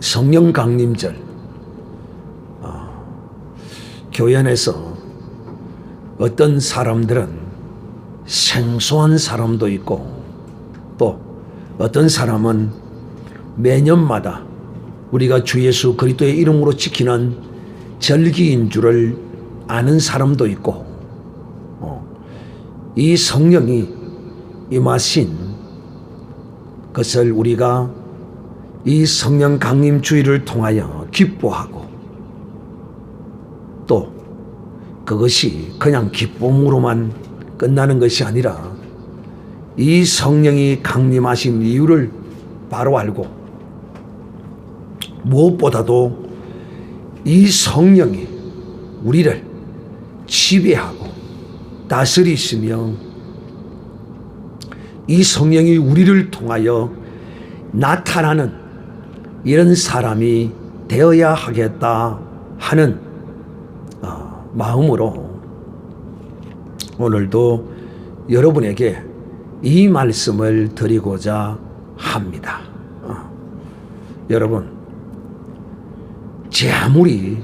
성령 강림절, 교회 안에서 어떤 사람들은 생소한 사람도 있고 또 어떤 사람은 매년마다 우리가 주 예수 그리스도의 이름으로 지키는 절기인 줄을 아는 사람도 있고, 이 성령이 임하신 것을 우리가 이 성령 강림 주일을 통하여 기뻐하고, 또 그것이 그냥 기쁨으로만 끝나는 것이 아니라 이 성령이 강림하신 이유를 바로 알고, 무엇보다도 이 성령이 우리를 지배하고 다스리시며 이 성령이 우리를 통하여 나타나는 이런 사람이 되어야 하겠다 하는 마음으로 오늘도 여러분에게 이 말씀을 드리고자 합니다. 여러분, 제 아무리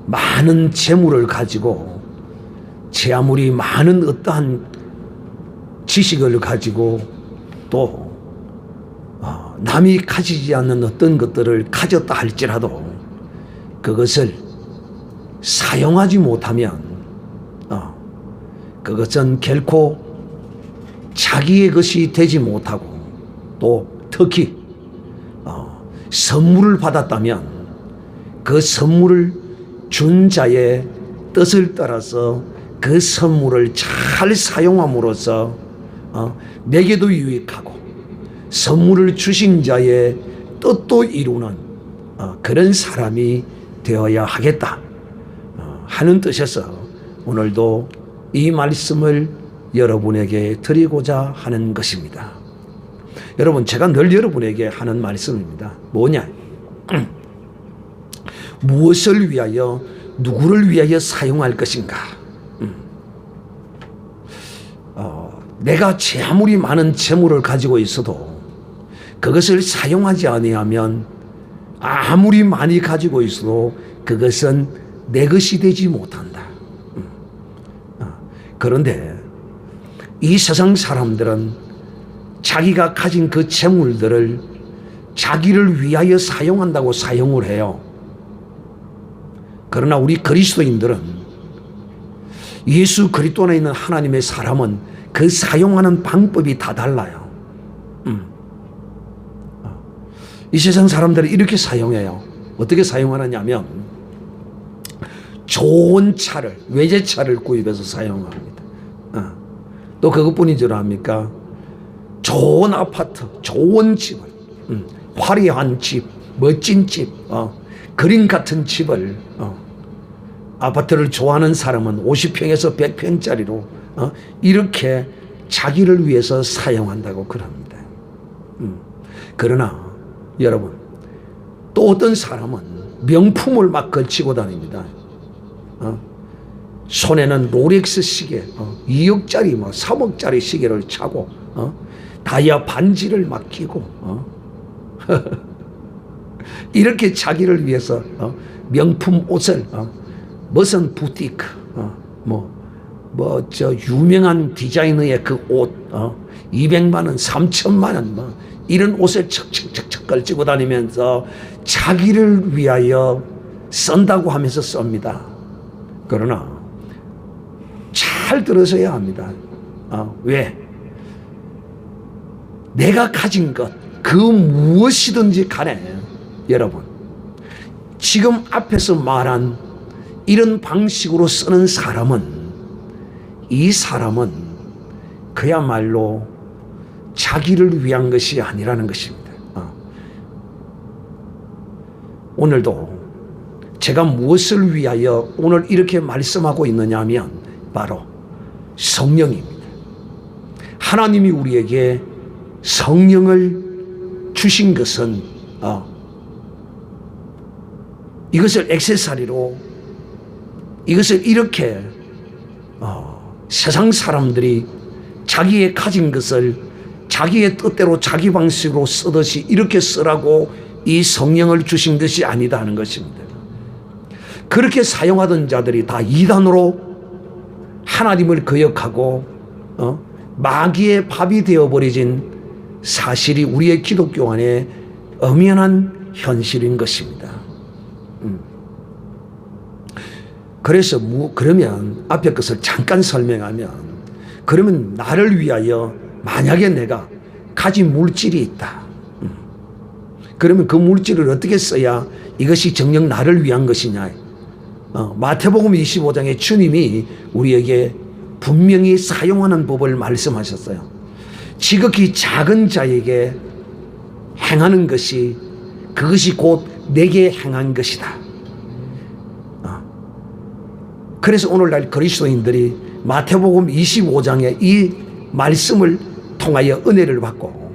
많은 재물을 가지고, 제 아무리 많은 어떠한 지식을 가지고, 또 남이 가지지 않는 어떤 것들을 가졌다 할지라도 그것을 사용하지 못하면 그것은 결코 자기의 것이 되지 못하고, 또 특히 선물을 받았다면 그 선물을 준 자의 뜻을 따라서 그 선물을 잘 사용함으로써 내게도 유익하고 선물을 주신 자의 뜻도 이루는 그런 사람이 되어야 하겠다 하는 뜻에서 오늘도 이 말씀을 여러분에게 드리고자 하는 것입니다. 여러분, 제가 늘 여러분에게 하는 말씀입니다. 뭐냐? 무엇을 위하여, 누구를 위하여 사용할 것인가? 내가 제 아무리 많은 재물을 가지고 있어도 그것을 사용하지 아니하면, 아무리 많이 가지고 있어도 그것은 내 것이 되지 못한다. 그런데 이 세상 사람들은 자기가 가진 그 재물들을 자기를 위하여 사용한다고 사용을 해요. 그러나 우리 그리스도인들은, 예수 그리스도 안에 있는 하나님의 사람은 그 사용하는 방법이 다 달라요. 이 세상 사람들은 이렇게 사용해요. 어떻게 사용하느냐면 좋은 차를, 외제차를 구입해서 사용합니다. 또 그것뿐인 줄 압니까? 좋은 아파트, 좋은 집을, 화려한 집, 멋진 집, 그림 같은 집을, 아파트를 좋아하는 사람은 50평에서 100평짜리로 이렇게 자기를 위해서 사용한다고 그럽니다. 그러나 여러분, 또 어떤 사람은 명품을 막 걸치고 다닙니다. 손에는 롤렉스 시계, 2억짜리, 3억짜리 시계를 차고, 다이아 반지를 막 끼고, 이렇게 자기를 위해서 명품 옷을, 무슨 부티크, 유명한 디자이너의 그 옷, 200만 원, 3천만 원, 이런 옷을 척척척척 걸치고 다니면서 자기를 위하여 쓴다고 하면서 씁니다. 그러나 잘 들으셔야 합니다. 왜? 내가 가진 것, 그 무엇이든지 간에 여러분, 지금 앞에서 말한 이런 방식으로 쓰는 사람은, 이 사람은 그야말로 자기를 위한 것이 아니라는 것입니다. 오늘도 제가 무엇을 위하여 오늘 이렇게 말씀하고 있느냐 하면 바로 성령입니다. 하나님이 우리에게 성령을 주신 것은 이것을 액세서리로, 이것을 이렇게 세상 사람들이 자기의 가진 것을 자기의 뜻대로 자기 방식으로 쓰듯이 이렇게 쓰라고 이 성령을 주신 것이 아니다 하는 것입니다. 그렇게 사용하던 자들이 다 이단으로 하나님을 거역하고 마귀의 밥이 되어버려진 사실이 우리의 기독교 안에 엄연한 현실인 것입니다. 그래서 그러면 앞에 것을 잠깐 설명하면, 그러면 나를 위하여 만약에 내가 가진 물질이 있다, 그러면 그 물질을 어떻게 써야 이것이 정녕 나를 위한 것이냐. 마태복음 25장에 주님이 우리에게 분명히 사용하는 법을 말씀하셨어요. 지극히 작은 자에게 행하는 것이, 그것이 곧 내게 행한 것이다. 그래서 오늘날 그리스도인들이 마태복음 25장의 이 말씀을 통하여 은혜를 받고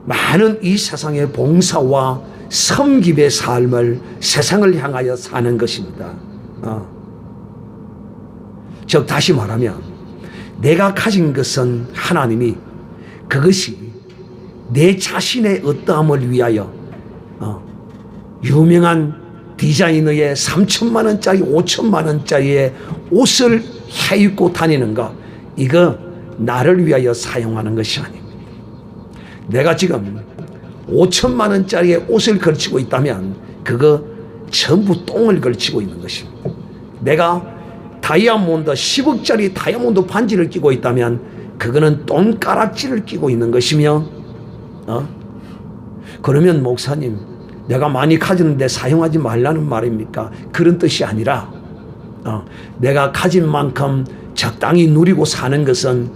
많은 이 세상의 봉사와 섬김의 삶을 세상을 향하여 사는 것입니다. 즉 다시 말하면 내가 가진 것은 하나님이 그것이 내 자신의 어떠함을 위하여 유명한 디자이너의 3천만 원짜리 5천만 원짜리의 옷을 해입고 다니는 것, 이거 나를 위하여 사용하는 것이 아닙니다. 내가 지금 5천만 원짜리의 옷을 걸치고 있다면 그거 전부 똥을 걸치고 있는 것입니다. 내가 다이아몬드 10억짜리 다이아몬드 반지를 끼고 있다면 그거는 똥가락지를 끼고 있는 것이며, 그러면 목사님 내가 많이 가졌는데 사용하지 말라는 말입니까? 그런 뜻이 아니라 내가 가진 만큼 적당히 누리고 사는 것은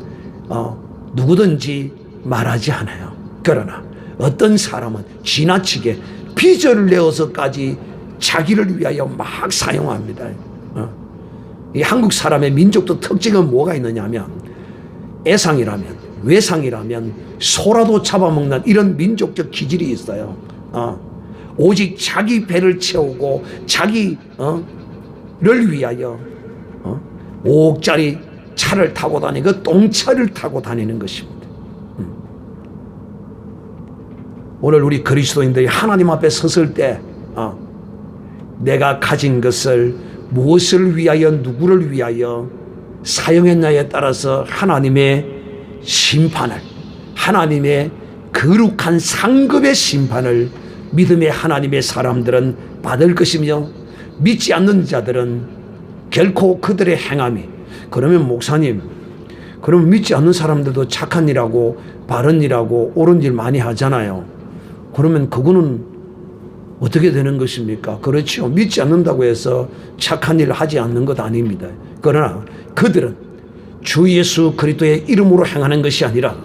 누구든지 말하지 않아요. 그러나 어떤 사람은 지나치게 빚을 내어서까지 자기를 위하여 막 사용합니다. 이 한국 사람의 민족도 특징은 뭐가 있느냐면, 애상이라면 외상이라면 소라도 잡아먹는 이런 민족적 기질이 있어요. 오직 자기 배를 채우고 자기를 위하여 5억짜리 차를 타고 다니고 똥차를 타고 다니는 것입니다. 오늘 우리 그리스도인들이 하나님 앞에 섰을 때 내가 가진 것을 무엇을 위하여 누구를 위하여 사용했냐에 따라서 하나님의 심판을, 하나님의 거룩한 상급의 심판을 믿음의 하나님의 사람들은 받을 것이며, 믿지 않는 자들은 결코 그들의 행함이, 그러면 목사님, 그러면 믿지 않는 사람들도 착한 일하고 바른 일하고 옳은 일 많이 하잖아요. 그러면 그거는 어떻게 되는 것입니까? 그렇죠. 믿지 않는다고 해서 착한 일을 하지 않는 것 아닙니다. 그러나 그들은 주 예수 그리스도의 이름으로 행하는 것이 아니라,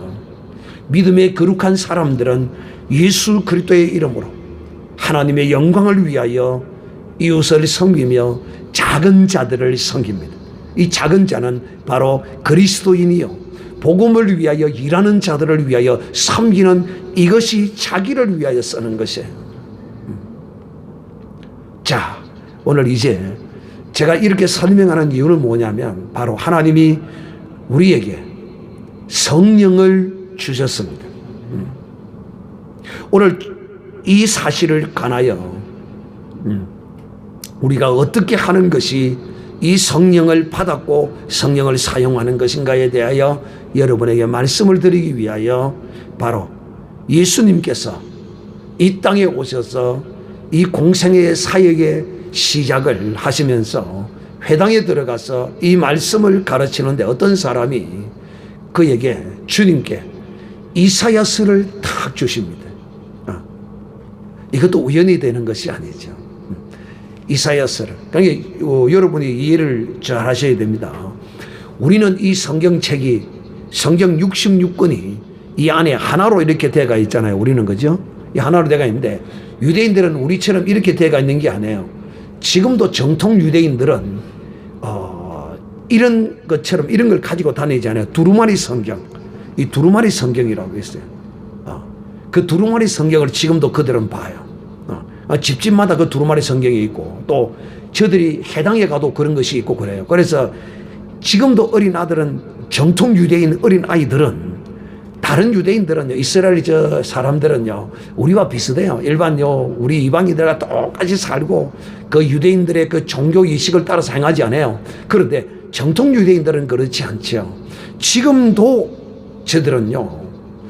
믿음의 거룩한 사람들은 예수 그리스도의 이름으로 하나님의 영광을 위하여 이웃을 섬기며 작은 자들을 섬깁니다. 이 작은 자는 바로 그리스도인이요, 복음을 위하여 일하는 자들을 위하여 섬기는, 이것이 자기를 위하여 쓰는 것이에요. 자, 오늘 이제 제가 이렇게 설명하는 이유는 뭐냐면, 바로 하나님이 우리에게 성령을 주셨습니다. 오늘 이 사실을 관하여 우리가 어떻게 하는 것이 이 성령을 받았고 성령을 사용하는 것인가에 대하여 여러분에게 말씀을 드리기 위하여, 바로 예수님께서 이 땅에 오셔서 이 공생애의 사역의 시작을 하시면서 회당에 들어가서 이 말씀을 가르치는데 어떤 사람이 그에게, 주님께 이사야서를 탁 주십니다. 이것도 우연히 되는 것이 아니죠. 이사야서를. 그러니까 여러분이 이해를 잘 하셔야 됩니다. 우리는 이 성경책이, 성경 66권이 이 안에 하나로 이렇게 되어가 있잖아요. 우리는, 그죠? 이 하나로 되어가 있는데, 유대인들은 우리처럼 이렇게 되어가 있는 게 아니에요. 지금도 정통 유대인들은 이런 것처럼 이런 걸 가지고 다니지 않아요. 두루마리 성경. 이 두루마리 성경이라고 있어요. 그 두루마리 성경을 지금도 그들은 봐요. 집집마다 그 두루마리 성경이 있고, 또 저들이 해당에 가도 그런 것이 있고 그래요. 그래서 지금도 어린 아들은, 정통 유대인 어린 아이들은 다른 유대인들은요, 이스라엘 저 사람들은요, 우리와 비슷해요. 일반요, 우리 이방인들과 똑같이 살고, 그 유대인들의 그 종교 의식을 따라서 행하지 않아요. 그런데 정통 유대인들은 그렇지 않죠. 지금도 저들은요,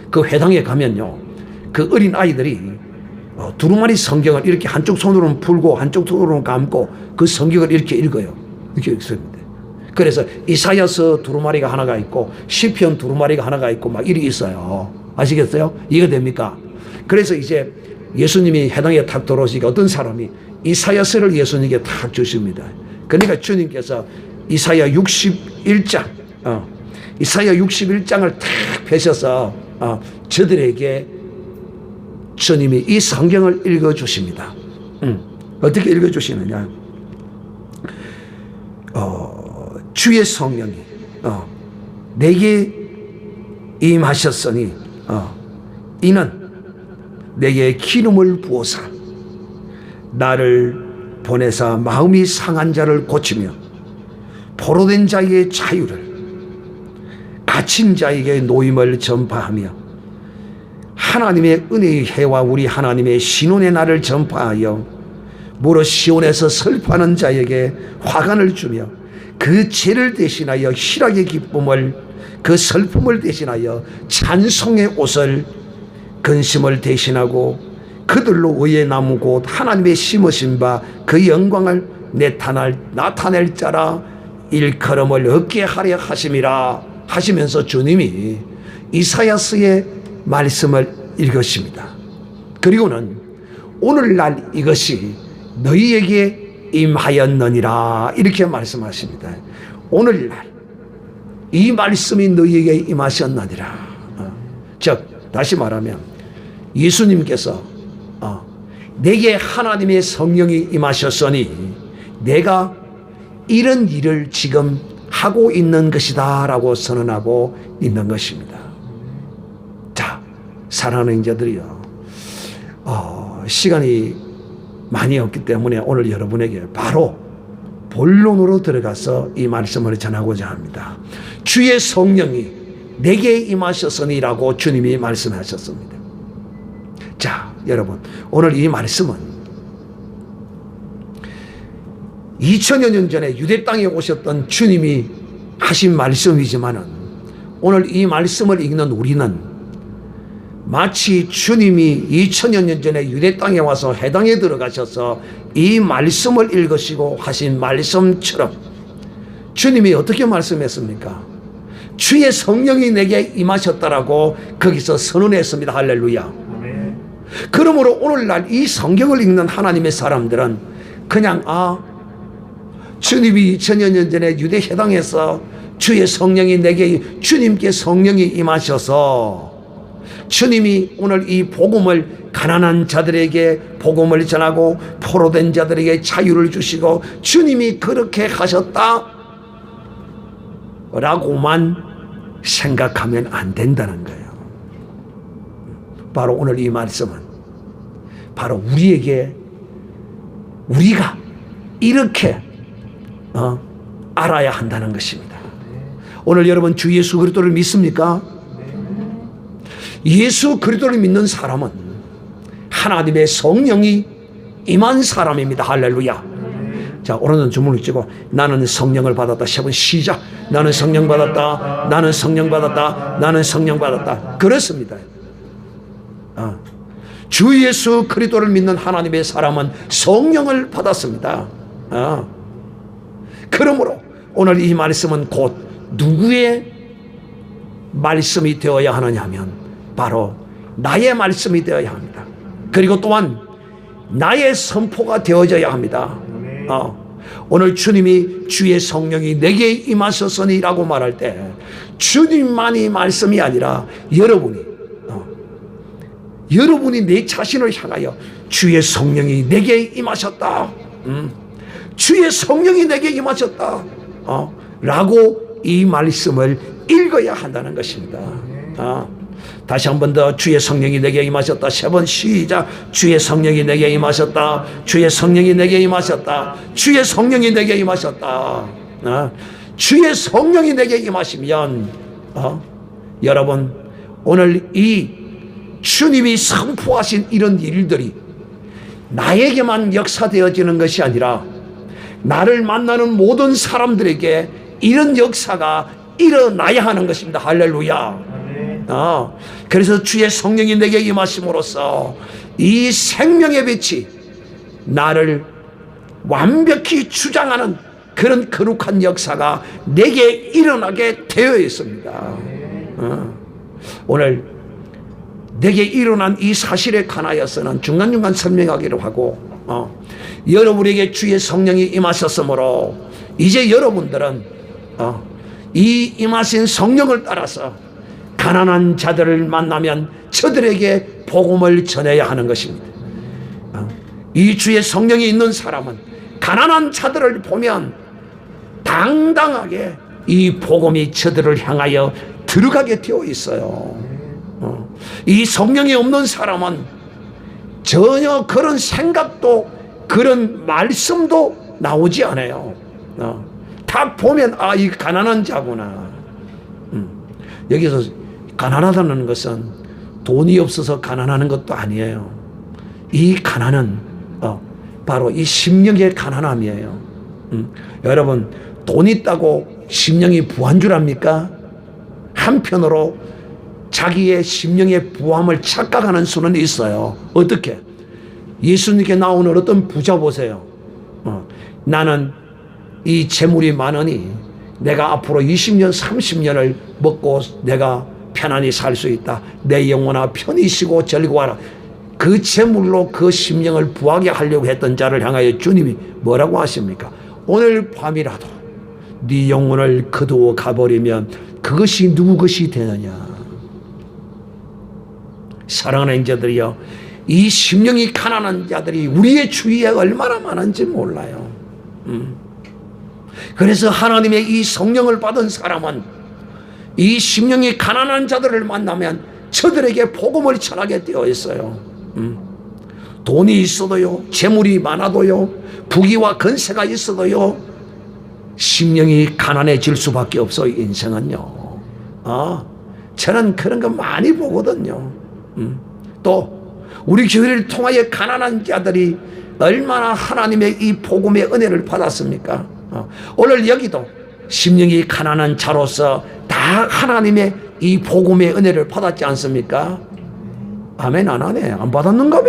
그 회당에 가면요, 그 어린 아이들이 두루마리 성경을 이렇게 한쪽 손으로는 풀고 한쪽 손으로는 감고 그 성경을 이렇게 읽어요. 이렇게 읽습니다. 그래서 이사야서 두루마리가 하나가 있고 시편 두루마리가 하나가 있고 막 이렇게 있어요. 아시겠어요? 이게 됩니까? 그래서 이제 예수님이 해당에 탁 들어오시니까 어떤 사람이 이사야서를 예수님께 탁 주십니다. 그러니까 주님께서 이사야 61장 이사야 61장을 탁 펴셔서 저들에게 주님이 이 성경을 읽어주십니다. 어떻게 읽어주시느냐? 주의 성령이 내게 임하셨으니 이는 내게 기름을 부어사 나를 보내사 마음이 상한 자를 고치며 포로된 자의 자유를 갇힌 자에게 노임을 전파하며 하나님의 은혜의 해와 우리 하나님의 신원의 날을 전파하여 무릇 시온에서 슬퍼하는 자에게 화관을 주며 그 죄를 대신하여 희락의 기쁨을 그 슬픔을 대신하여 찬송의 옷을 근심을 대신하고 그들로 의의 나무 곧 하나님의 심으신 바 그 영광을 나타낼 자라 일컬음을 얻게 하려 하심이라 하시면서 주님이 이사야서의 말씀을 읽으십니다. 그리고는 오늘날 이것이 너희에게 임하였느니라 이렇게 말씀하십니다. 오늘날 이 말씀이 너희에게 임하셨느니라. 즉 다시 말하면 예수님께서 내게 하나님의 성령이 임하셨으니 내가 이런 일을 지금 하고 있는 것이다 라고 선언하고 있는 것입니다. 자, 사랑하는 자들이요, 시간이 많이 없기 때문에 오늘 여러분에게 바로 본론으로 들어가서 이 말씀을 전하고자 합니다. 주의 성령이 내게 임하셨으니라고 주님이 말씀하셨습니다. 자, 여러분, 오늘 이 말씀은 2000여 년 전에 유대 땅에 오셨던 주님이 하신 말씀이지만은 오늘 이 말씀을 읽는 우리는 마치 주님이 2000여 년 전에 유대 땅에 와서 해당에 들어가셔서 이 말씀을 읽으시고 하신 말씀처럼 주님이 어떻게 말씀했습니까? 주의 성령이 내게 임하셨다라고 거기서 선언했습니다. 할렐루야. 그러므로 오늘날 이 성경을 읽는 하나님의 사람들은 그냥 주님이 2000여 년 전에 유대 해당에서 주의 성령이 내게 주님께 성령이 임하셔서 주님이 오늘 이 복음을 가난한 자들에게 복음을 전하고 포로된 자들에게 자유를 주시고 주님이 그렇게 하셨다 라고만 생각하면 안 된다는 거예요. 바로 오늘 이 말씀은 바로 우리가 이렇게 알아야 한다는 것입니다. 오늘 여러분 주 예수 그리스도를 믿습니까? 예수 그리스도를 믿는 사람은 하나님의 성령이 임한 사람입니다. 할렐루야. 자, 오늘은 주문을 찍고 나는 성령을 받았다. 세 번 시작. 나는 성령 받았다. 나는 성령 받았다. 나는 성령 받았다. 그렇습니다. 주 예수 그리스도를 믿는 하나님의 사람은 성령을 받았습니다. 그러므로 오늘 이 말씀은 곧 누구의 말씀이 되어야 하느냐 하면 바로 나의 말씀이 되어야 합니다. 그리고 또한 나의 선포가 되어져야 합니다. 오늘 주님이 주의 성령이 내게 임하셨으니라고 말할 때 주님만이 말씀이 아니라 여러분이 내 자신을 향하여 주의 성령이 내게 임하셨다. 주의 성령이 내게 임하셨다. 라고 이 말씀을 읽어야 한다는 것입니다. 다시 한 번 더 주의 성령이 내게 임하셨다. 세 번 시작. 주의 성령이 내게 임하셨다. 주의 성령이 내게 임하셨다. 주의 성령이 내게 임하셨다. 주의 성령이 내게 임하시면 여러분 오늘 이 주님이 선포하신 이런 일들이 나에게만 역사되어지는 것이 아니라 나를 만나는 모든 사람들에게 이런 역사가 일어나야 하는 것입니다. 할렐루야. 그래서 주의 성령이 내게 임하심으로써 이 생명의 빛이 나를 완벽히 주장하는 그런 거룩한 역사가 내게 일어나게 되어 있습니다. 오늘 내게 일어난 이 사실에 관하여서는 중간중간 설명하기로 하고 여러분에게 주의 성령이 임하셨으므로 이제 여러분들은 이 임하신 성령을 따라서 가난한 자들을 만나면 저들에게 복음을 전해야 하는 것입니다. 이 주의 성령이 있는 사람은 가난한 자들을 보면 당당하게 이 복음이 저들을 향하여 들어가게 되어 있어요. 이 성령이 없는 사람은 전혀 그런 생각도 그런 말씀도 나오지 않아요. 딱 보면 이 가난한 자구나. 여기서 가난하다는 것은 돈이 없어서 가난하는 것도 아니에요. 이 가난은 바로 이 심령의 가난함이에요. 여러분, 돈 있다고 심령이 부한 줄 압니까? 한편으로 자기의 심령의 부함을 착각하는 수는 있어요. 어떻게? 예수님께 나오는 어떤 부자 보세요. 나는 이 재물이 많으니 내가 앞으로 20년 30년을 먹고 내가 편안히 살 수 있다. 내 영혼아 편히 쉬고 즐거워하라. 그 재물로 그 심령을 부하게 하려고 했던 자를 향하여 주님이 뭐라고 하십니까? 오늘 밤이라도 네 영혼을 거두어 가버리면 그것이 누구 것이 되느냐. 사랑하는 형제들이여, 이 심령이 가난한 자들이 우리의 주위에 얼마나 많은지 몰라요. 그래서 하나님의 이 성령을 받은 사람은 이 심령이 가난한 자들을 만나면 저들에게 복음을 전하게 되어 있어요. 돈이 있어도요, 재물이 많아도요, 부귀와 건세가 있어도요, 심령이 가난해질 수밖에 없어요. 인생은요. 저는 그런 거 많이 보거든요. 또 우리 교회를 통하여 가난한 자들이 얼마나 하나님의 이 복음의 은혜를 받았습니까? 오늘 여기도 심령이 가난한 자로서 다 하나님의 이 복음의 은혜를 받았지 않습니까? 아멘. 안 하네. 안 받았는가 봐.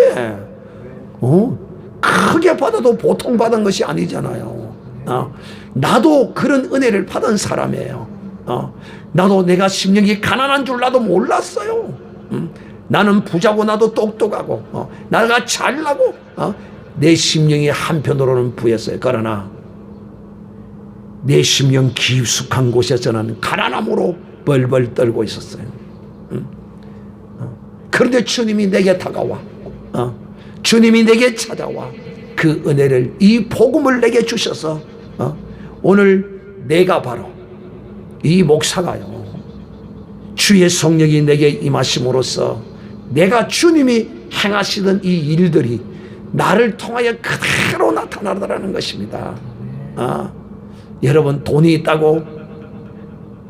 크게 받아도 보통 받은 것이 아니잖아요. 나도 그런 은혜를 받은 사람이에요. 나도 내가 심령이 가난한 줄 나도 몰랐어요. 나는 부자고 나도 똑똑하고 나가 잘나고 내 심령이 한편으로는 부였어요. 그러나 내 심령 깊숙한 곳에서는 가난함으로 벌벌 떨고 있었어요. 그런데 주님이 내게 다가와 주님이 내게 찾아와 그 은혜를, 이 복음을 내게 주셔서 오늘 내가 바로 이 목사가요, 주의 성령이 내게 임하심으로써 내가 주님이 행하시던 이 일들이 나를 통하여 그대로 나타나더라는 것입니다. 여러분, 돈이 있다고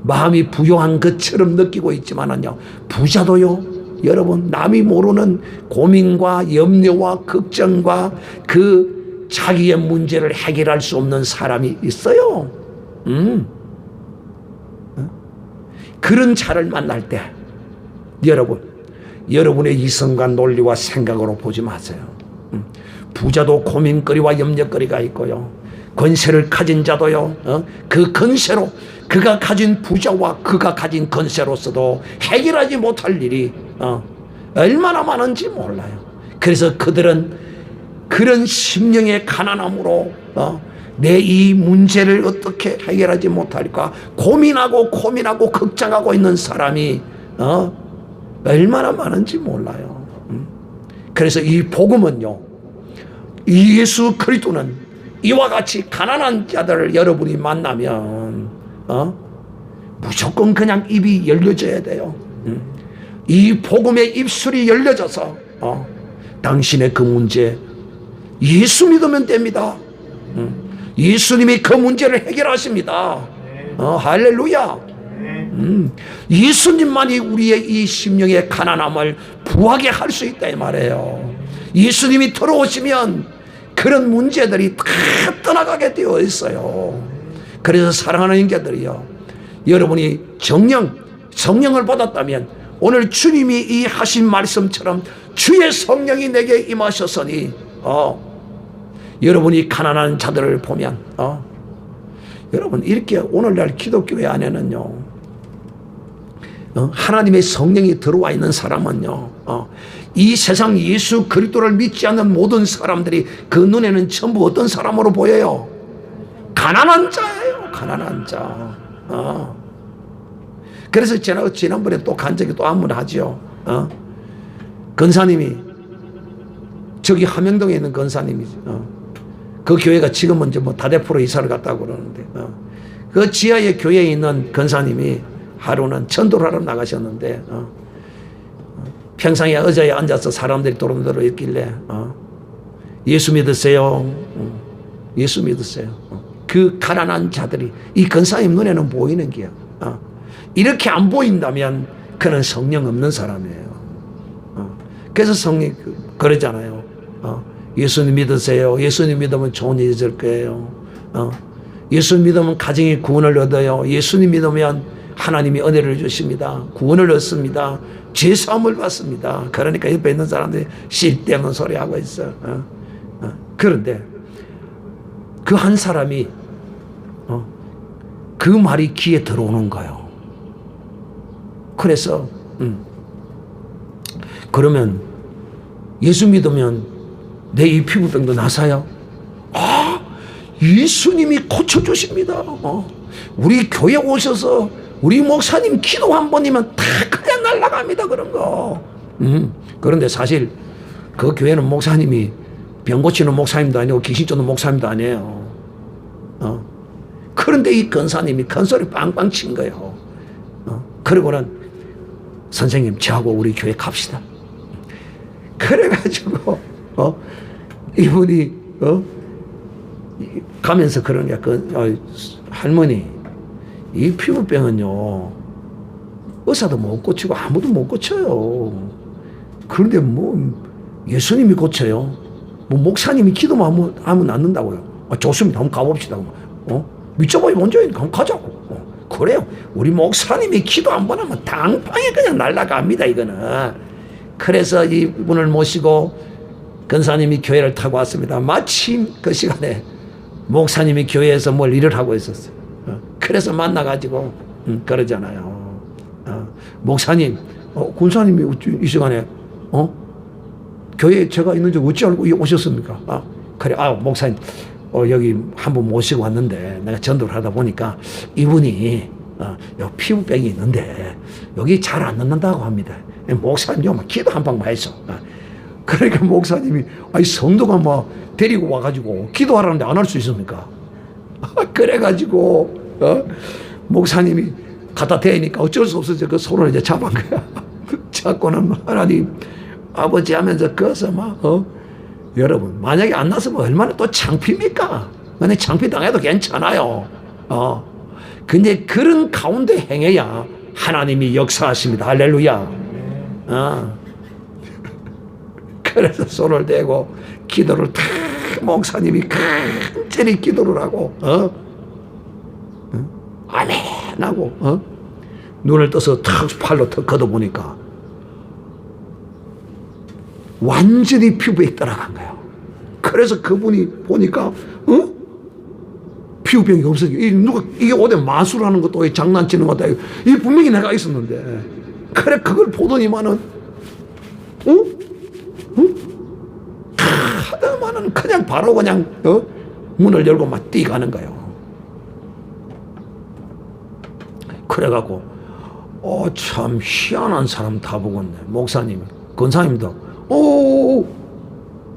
마음이 부요한 것처럼 느끼고 있지만은요, 부자도요, 여러분, 남이 모르는 고민과 염려와 걱정과 그 자기의 문제를 해결할 수 없는 사람이 있어요. 그런 자를 만날 때 여러분의 이성과 논리와 생각으로 보지 마세요. 부자도 고민거리와 염려거리가 있고요, 권세를 가진 자도요, 그 권세로 그가 가진 부자와 그가 가진 권세로서도 해결하지 못할 일이 얼마나 많은지 몰라요. 그래서 그들은 그런 심령의 가난함으로 내 이 문제를 어떻게 해결하지 못할까 고민하고 걱정하고 있는 사람이 얼마나 많은지 몰라요. 그래서 이 복음은요, 예수 그리스도는 이와 같이 가난한 자들을 여러분이 만나면 무조건 그냥 입이 열려져야 돼요. 이 복음의 입술이 열려져서 당신의 그 문제 예수 믿으면 됩니다. 예수님이 그 문제를 해결하십니다. 할렐루야. 예수님만이 우리의 이 심령의 가난함을 부하게 할 수 있다 이 말이에요. 예수님이 들어오시면 그런 문제들이 다 떠나가게 되어 있어요. 그래서 사랑하는 형제들이요, 여러분이 성령을 받았다면 오늘 주님이 이 하신 말씀처럼 주의 성령이 내게 임하셨으니 여러분이 가난한 자들을 보면 여러분 이렇게 오늘날 기독교회 안에는요, 하나님의 성령이 들어와 있는 사람은요, 이 세상 예수 그리스도를 믿지 않는 모든 사람들이 그 눈에는 전부 어떤 사람으로 보여요? 가난한 자예요. 가난한 자. 그래서 제가 지난번에 또 간 적이 또 한 번 하죠. 권사님이 저기 함영동에 있는 권사님이죠. 그 교회가 지금은 이제 뭐 다대포로 이사를 갔다고 그러는데 그 지하의 교회에 있는 권사님이 하루는 전도를 하러 나가셨는데 평상에 의자에 앉아서 사람들이 도로도로 있길래 예수 믿으세요. 예수 믿으세요. 그 가난한 자들이 이 권사님 눈에는 보이는 게요. 이렇게 안 보인다면 그는 성령 없는 사람이에요. 그래서 성령 그러잖아요. 예수님 믿으세요. 예수님 믿으면 좋은 일이 있을 거예요. 예수님 믿으면 가정이 구원을 얻어요. 예수님 믿으면 하나님이 은혜를 주십니다. 구원을 얻습니다. 죄사함을 받습니다. 그러니까 옆에 있는 사람들이 쓸데없는 소리 하고 있어. 그런데 그 한 사람이 그 말이 귀에 들어오는 거예요. 그래서 그러면 예수 믿으면 내 이 피부병도 나사요? 예수님이 고쳐주십니다. 우리 교회 오셔서 우리 목사님 기도 한 번이면 다 그냥 날아갑니다. 그런 거. 그런데 사실 그 교회는 목사님이 병 고치는 목사님도 아니고 귀신 쫓는 목사님도 아니에요. 그런데 이 권사님이 큰 소리 빵빵 친 거예요. 그리고는 선생님 저하고 우리 교회 갑시다. 그래가지고 이분이 가면서 그러냐, 할머니 이 피부병은요 의사도 못 고치고 아무도 못 고쳐요. 그런데 뭐 예수님이 고쳐요? 뭐 목사님이 기도만 하면 낫는다고요? 좋습니다. 한번 가봅시다. 믿자마자 먼저 한번 가자고. 그래요. 우리 목사님이 기도 한 번 하면 당방에 그냥 날아갑니다. 이거는. 그래서 이분을 모시고 권사님이 교회를 타고 왔습니다. 마침 그 시간에 목사님이 교회에서 뭘 일을 하고 있었어요. 그래서 만나가지고 그러잖아요. 목사님, 권사님이 이 시간에 교회에 제가 있는 줄 어찌 알고 오셨습니까? 그래, 목사님 여기 한번 모시고 왔는데 내가 전도를 하다 보니까 이분이 피부병이 있는데 여기 잘 안 낫는다고 합니다. 목사님 좀 기도 한 방만 해줘. 그러니까 목사님이 성도가 막 데리고 와가지고 기도하라는데 안 할 수 있습니까? 그래가지고 목사님이 갖다 대니까 어쩔 수 없어서 그 손을 이제 잡은 거야. 잡고는 하나님 아버지 하면서 거기서 막 여러분 만약에 안 났으면 얼마나 또 창피입니까? 근데 창피 당해도 괜찮아요. 근데 그런 가운데 행해야 하나님이 역사하십니다. 할렐루야. 그래서 손을 대고 기도를 다 목사님이 간절히 기도를 하고 아멘 하고 눈을 떠서 탁 팔로 턱 걷어보니까 완전히 피부에 떠나간 거예요. 그래서 그분이 보니까 피부병이 없어져. 이게 어디 마술하는 것도 장난치는 것도 아니고 이 분명히 내가 있었는데 그래 그걸 보더니만은 하더만은 그냥 바로 그냥 문을 열고 막 뛰어가는 거예요. 그래갖고 참 희한한 사람 다 보겠네. 목사님, 권사님도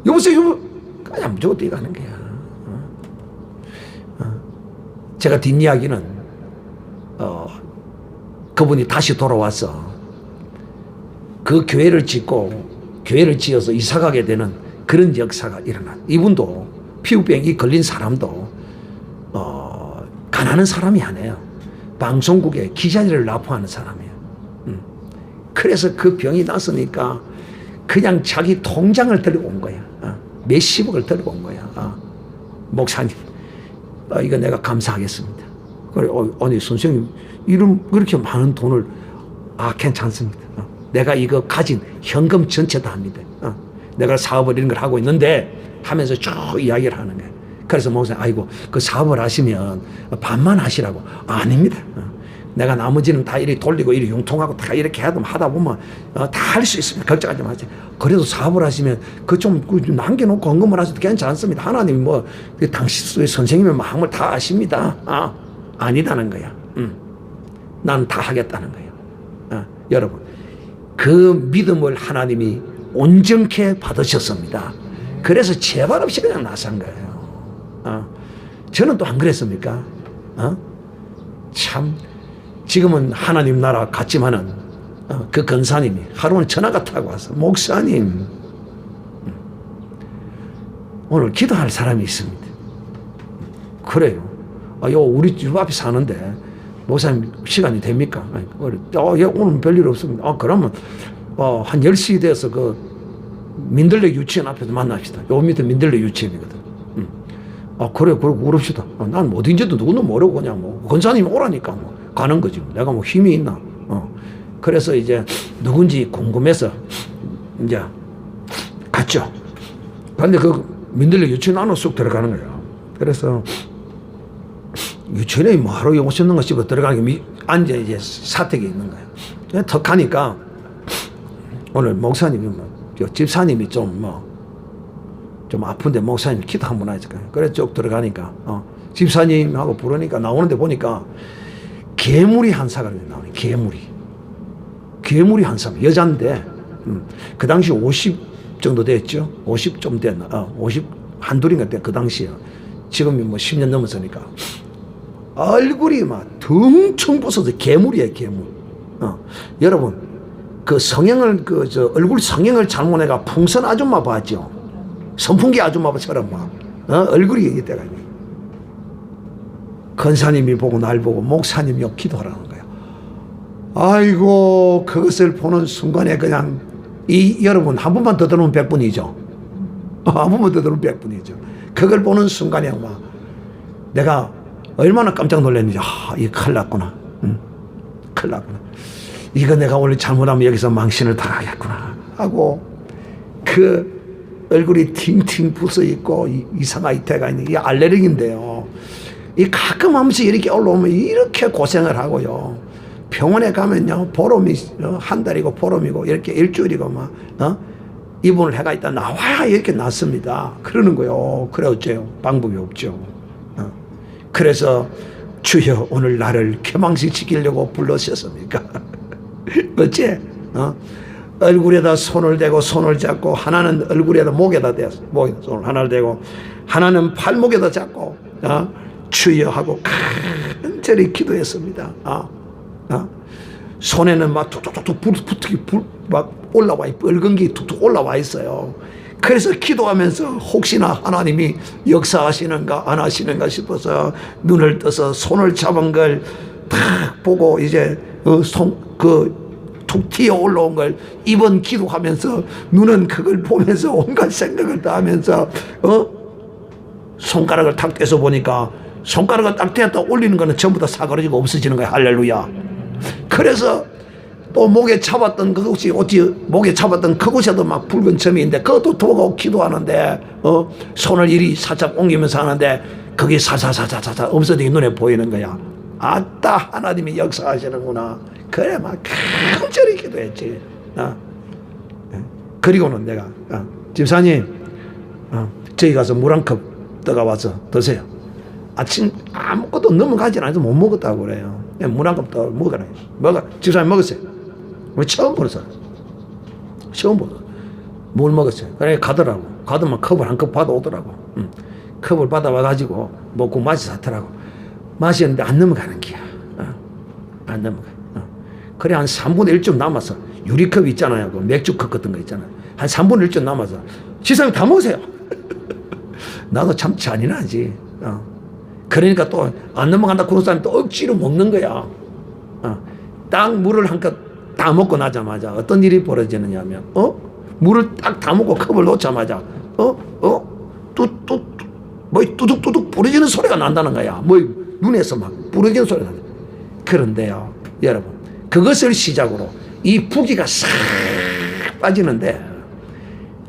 여보세요. 그냥 무조건 뛰어가는 거야. 제가 뒷이야기는 그분이 다시 돌아와서 그 교회를 지어서 이사가게 되는 그런 역사가 일어난. 이분도 피부병이 걸린 사람도 가난한 사람이 아니에요. 방송국에 기자들을 납품하는 사람이에요. 그래서 그 병이 났으니까 그냥 자기 통장을 들고 온 거야. 몇십억을 들고 온 거야. 목사님, 이거 내가 감사하겠습니다. 그래, 아니 선생님 그렇게 많은 돈을 괜찮습니다. 내가 이거 가진 현금 전체 다 합니다. 내가 사업을 이런 걸 하고 있는데 하면서 쭉 이야기를 하는 거예요. 그래서 목사님, 아이고 그 사업을 하시면 반만 하시라고. 아닙니다. 내가 나머지는 다 이렇게 돌리고 이렇게 융통하고 다 이렇게 하다 보면 다 할 수 있습니다. 걱정하지 마세요. 그래도 사업을 하시면 그 좀 남겨놓고 헌금을 하셔도 괜찮습니다. 하나님이 뭐 당신 선생님의 마음을 다 아십니다. 아니다는 거야. 나는 다 하겠다는 거예요. 여러분, 그 믿음을 하나님이 온전케 받으셨습니다. 그래서 제발 없이 그냥 나선 거예요. 저는 또 안 그랬습니까? 참 지금은 하나님 나라 같지만은 그 권사님이 하루는 전화가 타고 와서, 목사님 오늘 기도할 사람이 있습니다. 그래요. 요 우리 집 앞에 사는데 목사님 시간이 됩니까? 오늘 별일 없습니다. 그러면 한 10시 돼서 그 민들레 유치원 앞에서 만납시다. 요 밑에 민들레 유치원이거든. 그래, 그럽시다. 난 어딘지도 누구도 모르고 그냥 뭐 권사님이 오라니까 뭐 가는 거지. 내가 뭐 힘이 있나. 그래서 이제 누군지 궁금해서 이제 갔죠. 근데 그 민들레 유치원 안으로 쑥 들어가는 거예요. 그래서 유치원에 뭐 하루 오셨는가 싶어 들어가는 게 앉아 이제 사택에 있는 거예요. 턱 가니까 오늘 목사님이 집사님이 좀 아픈데 목사님 기도 한번 하실까요? 그래 쭉 들어가니까 집사님하고 부르니까 나오는데 보니까 괴물이 한 사람이 나오네. 괴물이 한 사람, 여잔데 그 당시 50 정도 됐죠. 50 좀 됐나? 50 한둘인가 때 그 당시에. 지금이 뭐 10년 넘었으니까 얼굴이 막 덩청 부서서 괴물이에요, 괴물. 여러분 그 성형을 얼굴 성형을 잘못해가 풍선 아줌마 봤죠? 선풍기 아줌마처럼 막 얼굴이 이때가 권사님이 보고 날 보고 목사님이 기도하라는 거예요. 아이고 그것을 보는 순간에 그냥 여러분 한 번만 더 들으면 100분이죠. 한 번만 더 들으면 100분이죠. 그걸 보는 순간에 막 내가 얼마나 깜짝 놀랐는지 이거 큰일 났구나. 큰일 났구나. 이거 내가 원래 잘못하면 여기서 망신을 당하겠구나 하고 그 얼굴이 팅팅 부서있고 이상하이태가 있는 이 알레르기인데요. 이 가끔 한 번씩 이렇게 올라오면 이렇게 고생을 하고요. 병원에 가면요 보름이 한 달이고 보름이고 이렇게 일주일이고 막 입원을 해가 있다 나와야 이렇게 낫습니다. 그러는 거요. 그래 어째요? 방법이 없죠. 그래서 주여 오늘 나를 쾌망시키려고 불러주셨습니까? 어째? 얼굴에다 손을 대고 손을 잡고 하나는 얼굴에다 목에다 대서 목에 손을 하나를 대고 하나는 팔목에다 잡고 주여 하고 간절히 기도했습니다. 손에는 막 툭툭툭 불 막 올라와 있고 붉은기 툭툭 올라와 있어요. 그래서 기도하면서 혹시나 하나님이 역사하시는가 안 하시는가 싶어서 눈을 떠서 손을 잡은 걸 탁 보고 이제 툭 튀어 올라온 걸 입은 기도하면서 눈은 그걸 보면서 온갖 생각을 다 하면서 손가락을 탁 떼서 보니까 손가락을 딱 떼었다 올리는 거는 전부 다 사그러지고 없어지는 거야. 할렐루야. 그래서 또 목에 잡았던 그것이 목에 잡았던 그곳에도 막 붉은 점이 있는데 그것도 보고 기도하는데 손을 이리 살짝 옮기면서 하는데 그게 사사사사사 없어지게 눈에 보이는 거야. 아따 하나님이 역사하시는구나. 그래 막 간절히 기도했지. 그리고는 내가 집사님 저기 가서 물 한 컵 떠가 와서 드세요. 아침 아무것도 넘어가지 않아서 못 먹었다고 그래요. 물 한 컵 떠 먹어라. 집사님 먹었어요. 우리 처음 보는 사람. 처음 보는 물 먹었어요. 그래 가더라고. 가더만 컵을 한 컵 받아오더라고. 컵을 받아와가지고 먹고 맛이 좋더라고. 마시는데 안 넘어가는 기야. 안 넘어가. 그래 한 3분의 1쯤 남아서 유리컵 있잖아요. 그 맥주컵 같은 거 있잖아요. 한 3분의 1쯤 남아서 지사님 다 먹으세요. 나도 참 잔인하지. 그러니까 또 안 넘어간다 그런 사람이 또 억지로 먹는 거야. 딱 물을 한껏 다 먹고 나자마자 어떤 일이 벌어지느냐 하면, 물을 딱 다 먹고 컵을 놓자마자, 뭐 뚜둑뚜둑 부러지는 소리가 난다는 거야. 뭐 눈에서 막 부러지는 소리가 난다. 그런데요, 여러분, 그것을 시작으로 이 부기가 싹 빠지는데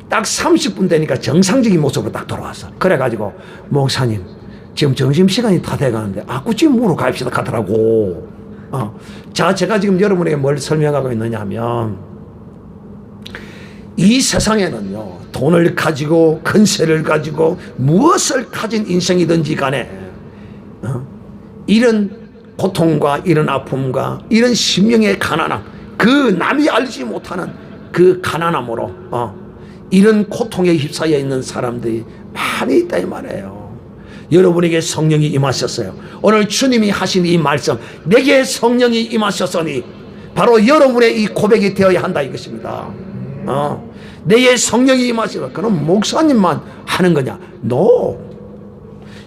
딱 30분 되니까 정상적인 모습으로 딱 돌아왔어. 그래가지고, 목사님, 지금 점심시간이 다 돼가는데, 지금으로 가입시다 가더라고. 자, 제가 지금 여러분에게 뭘 설명하고 있느냐 하면, 이 세상에는요, 돈을 가지고, 근세를 가지고, 무엇을 가진 인생이든지 간에, 이런 고통과 이런 아픔과 이런 심령의 가난함, 그 남이 알지 못하는 그 가난함으로, 이런 고통에 휩싸여 있는 사람들이 많이 있다 이 말이에요. 여러분에게 성령이 임하셨어요. 오늘 주님이 하신 이 말씀, 내게 성령이 임하셨으니 바로 여러분의 이 고백이 되어야 한다 이것입니다. 내게 성령이 임하시고, 그럼 목사님만 하는 거냐? No.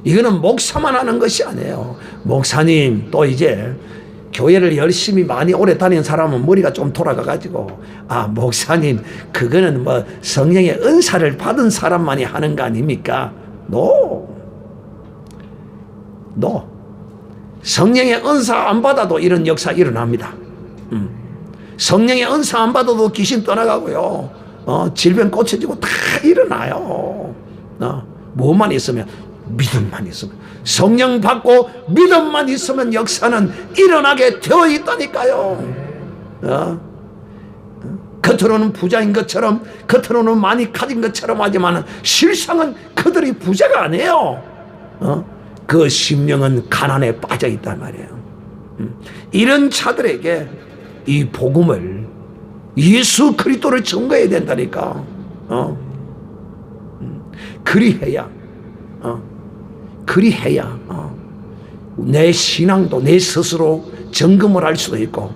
이거는 목사만 하는 것이 아니에요. 목사님, 또 이제 교회를 열심히 많이 오래 다니는 사람은 머리가 좀 돌아가가지고, 목사님, 그거는 뭐 성령의 은사를 받은 사람만이 하는 거 아닙니까? No. 성령의 은사 안 받아도 이런 역사 일어납니다. 성령의 은사 안 받아도 귀신 떠나가고요. 질병 고쳐지고 다 일어나요. 뭐만 있으면, 믿음만 있으면, 성령 받고 믿음만 있으면 역사는 일어나게 되어 있다니까요. 겉으로는 부자인 것처럼, 겉으로는 많이 가진 것처럼 하지만 실상은 그들이 부자가 아니에요. 그 심령은 가난에 빠져 있단 말이에요. 이런 자들에게 이 복음을, 예수 그리스도를 증거해야 된다니까. 그리해야 내 신앙도 내 스스로 점검을 할 수도 있고,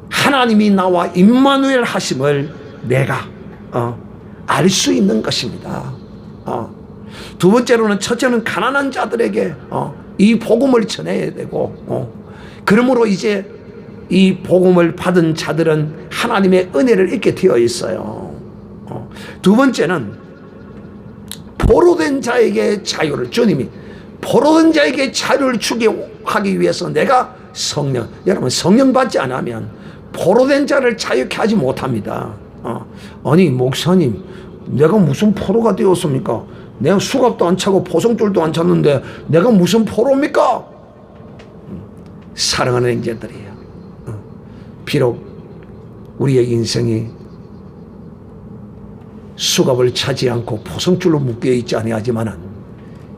하나님이 나와 임마누엘 하심을 내가 알 수 있는 것입니다. 두 번째로는, 첫째는 가난한 자들에게 이 복음을 전해야 되고, 그러므로 이제 이 복음을 받은 자들은 하나님의 은혜를 잊게 되어 있어요. 두 번째는 포로된 자에게 자유를, 주님이 포로된 자에게 자유를 주게 하기 위해서 내가 성령, 여러분 성령 받지 않으면 포로된 자를 자유케 하지 못합니다. 아니 목사님, 내가 무슨 포로가 되었습니까? 내가 수갑도 안 차고 포성줄도 안 찼는데 내가 무슨 포로입니까? 사랑하는 형제들이에요. 비록 우리의 인생이 수갑을 차지 않고 포성줄로 묶여 있지 아니하지만은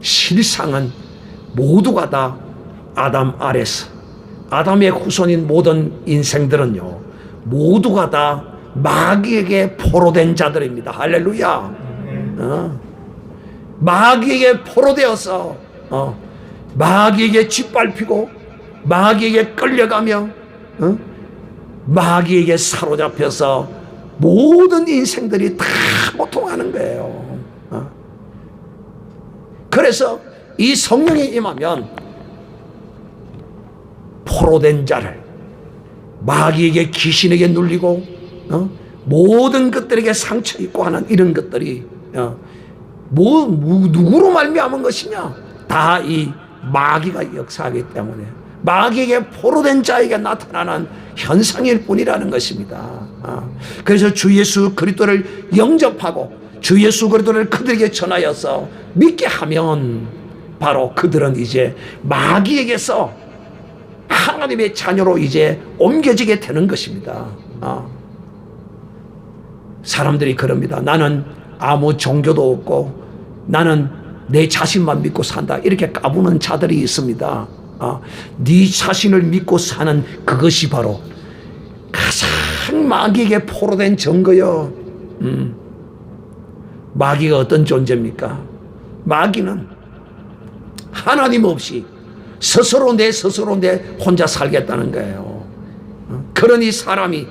실상은 모두가 다 아담 아래서, 아담의 후손인 모든 인생들은요, 모두가 다 마귀에게 포로된 자들입니다. 할렐루야. 마귀에게 포로되어서 마귀에게 짓밟히고 마귀에게 끌려가며 마귀에게 사로잡혀서 모든 인생들이 다 고통하는 거예요. 그래서 이 성령이 임하면 포로된 자를, 마귀에게 귀신에게 눌리고 모든 것들에게 상처 입고 하는 이런 것들이 누구로 말미암은 것이냐? 다 이 마귀가 역사하기 때문에 마귀에게 포로된 자에게 나타나는 현상일 뿐이라는 것입니다. 그래서 주 예수 그리스도를 영접하고 주 예수 그리스도를 그들에게 전하여서 믿게 하면 바로 그들은 이제 마귀에게서 하나님의 자녀로 이제 옮겨지게 되는 것입니다. 사람들이 그럽니다. 나는 아무 종교도 없고 나는 내 자신만 믿고 산다, 이렇게 까부는 자들이 있습니다. 네 자신을 믿고 사는 그것이 바로 가장 마귀에게 포로된 증거요. 마귀가 어떤 존재입니까? 마귀는 하나님 없이 스스로 내 혼자 살겠다는 거예요. 그러니 사람이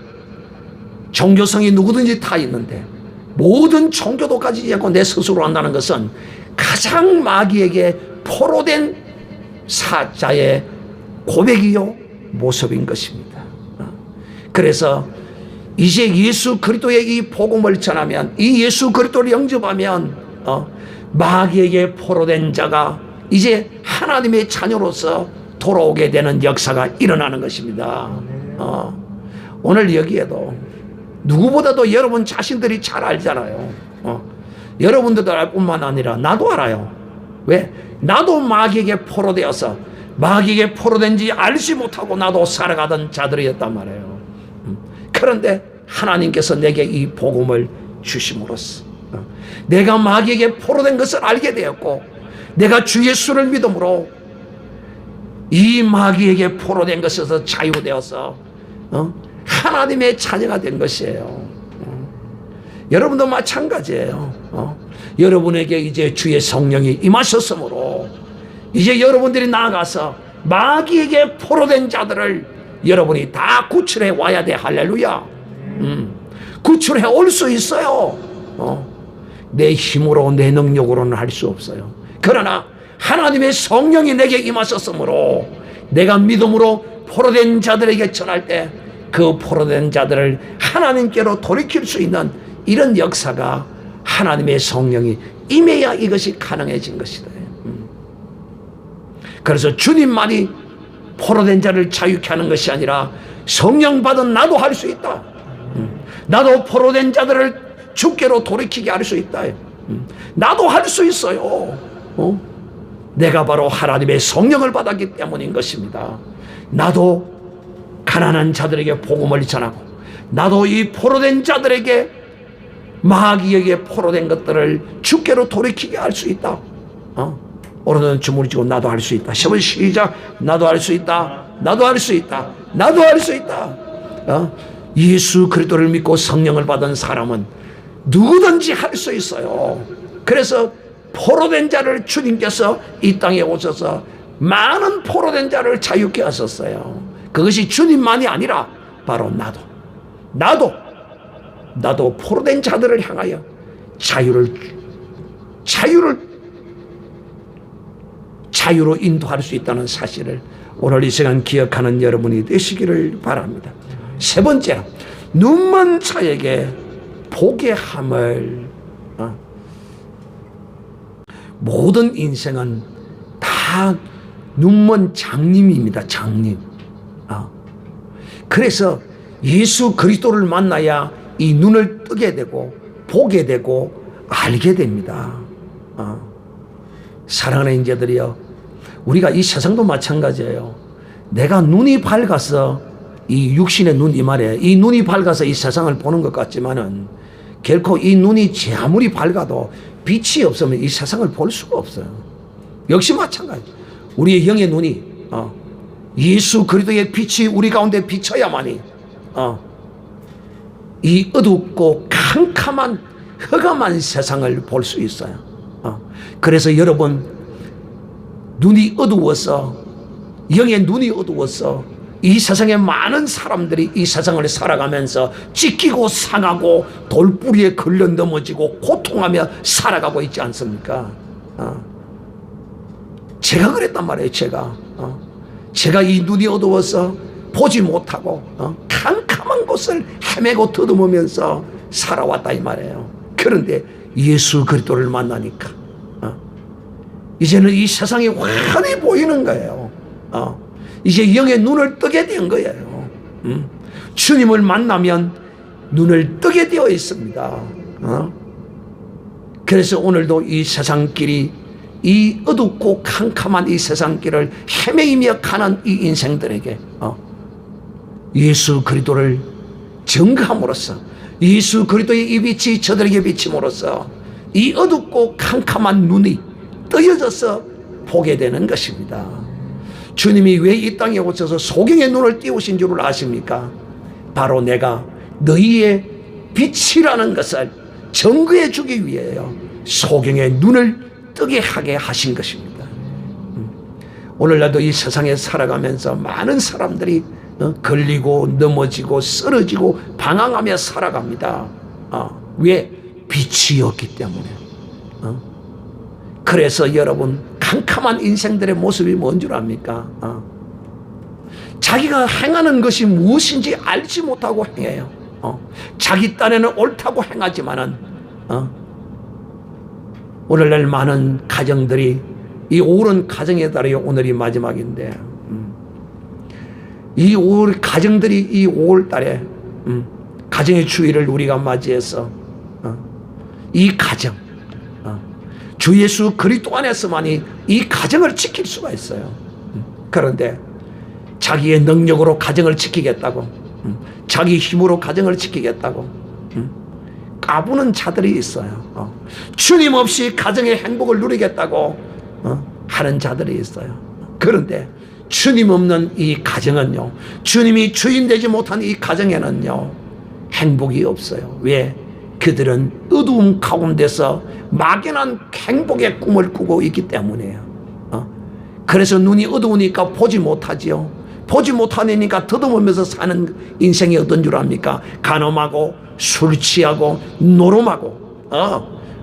종교성이 누구든지 다 있는데 모든 종교도 가지지 않고 내 스스로 한다는 것은 가장 마귀에게 포로된 사자의 고백이요 모습인 것입니다. 그래서 이제 예수 그리스도의 이 복음을 전하면, 이 예수 그리스도를 영접하면 마귀에게 포로된 자가 이제 하나님의 자녀로서 돌아오게 되는 역사가 일어나는 것입니다. 오늘 여기에도 누구보다도 여러분 자신들이 잘 알잖아요. 여러분들도 알 뿐만 아니라 나도 알아요. 왜? 나도 마귀에게 포로되어서 마귀에게 포로된지 알지 못하고 나도 살아가던 자들이었단 말이에요. 그런데 하나님께서 내게 이 복음을 주심으로써 내가 마귀에게 포로된 것을 알게 되었고, 내가 주 예수를 믿음으로 이 마귀에게 포로된 것에서 자유되어서 하나님의 자녀가 된 것이에요. 여러분도 마찬가지예요. 여러분에게 이제 주의 성령이 임하셨으므로 이제 여러분들이 나아가서 마귀에게 포로된 자들을 여러분이 다 구출해 와야 돼. 할렐루야. 구출해 올 수 있어요. 내 힘으로, 내 능력으로는 할 수 없어요. 그러나 하나님의 성령이 내게 임하셨으므로 내가 믿음으로 포로된 자들에게 전할 때 그 포로된 자들을 하나님께로 돌이킬 수 있는 이런 역사가 하나님의 성령이 임해야 이것이 가능해진 것이다. 그래서 주님만이 포로된 자를 자유케 하는 것이 아니라 성령 받은 나도 할 수 있다. 나도 포로된 자들을 주께로 돌이키게 할 수 있다. 나도 할 수 있어요. 내가 바로 하나님의 성령을 받았기 때문인 것입니다. 나도 가난한 자들에게 복음을 전하고, 나도 이 포로된 자들에게 마귀에게 포로된 것들을 주께로 돌이키게 할 수 있다. 오늘은 주문을 지고 나도 할 수 있다. 시작. 나도 할 수 있다. 나도 할 수 있다. 나도 할 수 있다. 예수 그리스도를 믿고 성령을 받은 사람은 누구든지 할 수 있어요. 그래서 포로된 자를 주님께서 이 땅에 오셔서 많은 포로된 자를 자유케 하셨어요. 그것이 주님만이 아니라 바로 나도 포로된 자들을 향하여 자유로 인도할 수 있다는 사실을 오늘 이 시간 기억하는 여러분이 되시기를 바랍니다. 세 번째로, 눈먼 자에게 보게 함을. 모든 인생은 다 눈먼 장님입니다. 장님. 그래서 예수 그리스도를 만나야 이 눈을 뜨게 되고 보게 되고 알게 됩니다. 사랑하는 인재들이여, 우리가 이 세상도 마찬가지예요. 내가 눈이 밝아서, 이 육신의 눈 이 말에 이 눈이 밝아서 이 세상을 보는 것 같지만은 결코 이 눈이 아무리 밝아도 빛이 없으면 이 세상을 볼 수가 없어요. 역시 마찬가지. 우리의 영의 눈이 예수 그리스도의 빛이 우리 가운데 비쳐야만이 이 어둡고 캄캄한 흑암한 세상을 볼 수 있어요. 그래서 여러분, 눈이 어두워서, 영의 눈이 어두워서 이 세상에 많은 사람들이 이 세상을 살아가면서 찢기고 상하고 돌뿌리에 걸려 넘어지고 고통하며 살아가고 있지 않습니까? 제가 그랬단 말이에요. 제가 이 눈이 어두워서 보지 못하고 캄캄한 곳을 헤매고 더듬으면서 살아왔다 이 말이에요. 그런데 예수 그리스도를 만나니까 이제는 이 세상이 환히 보이는 거예요. 이제 영의 눈을 뜨게 된 거예요. 주님을 만나면 눈을 뜨게 되어 있습니다. 그래서 오늘도 이 세상길이, 이 어둡고 캄캄한 이 세상길을 헤매이며 가는 이 인생들에게 예수 그리스도를 증거함으로써, 예수 그리스도의 이 빛이 저들에게 비침으로써 이 어둡고 캄캄한 눈이 뜨여져서 보게 되는 것입니다. 주님이 왜 이 땅에 오셔서 소경의 눈을 띄우신 줄을 아십니까? 바로 내가 너희의 빛이라는 것을 증거해 주기 위해요. 소경의 눈을 뜨게 하게 하신 것입니다. 오늘날도 이 세상에 살아가면서 많은 사람들이 걸리고 넘어지고 쓰러지고 방황하며 살아갑니다. 왜? 빛이 없기 때문에. 그래서 여러분, 캄캄한 인생들의 모습이 뭔 줄 압니까? 자기가 행하는 것이 무엇인지 알지 못하고 행해요. 자기 딴에는 옳다고 행하지만은 오늘날 많은 가정들이, 이 옳은 가정의 달이 오늘이 마지막인데, 이 가정들이 이 5월달에 가정의 주일을 우리가 맞이해서 이 가정, 주 예수 그리스도 안에서만이 이 가정을 지킬 수가 있어요. 그런데 자기의 능력으로 가정을 지키겠다고, 자기 힘으로 가정을 지키겠다고 까부는 자들이 있어요. 주님 없이 가정의 행복을 누리겠다고 하는 자들이 있어요. 그런데 주님 없는 이 가정은요, 주님이 주인 되지 못한 이 가정에는요, 행복이 없어요. 왜? 그들은 어두움 가운데서 막연한 행복의 꿈을 꾸고 있기 때문이에요. 그래서 눈이 어두우니까 보지 못하지요. 보지 못하니까 더듬으면서 사는 인생이 어떤 줄 압니까? 간음하고 술 취하고 노름하고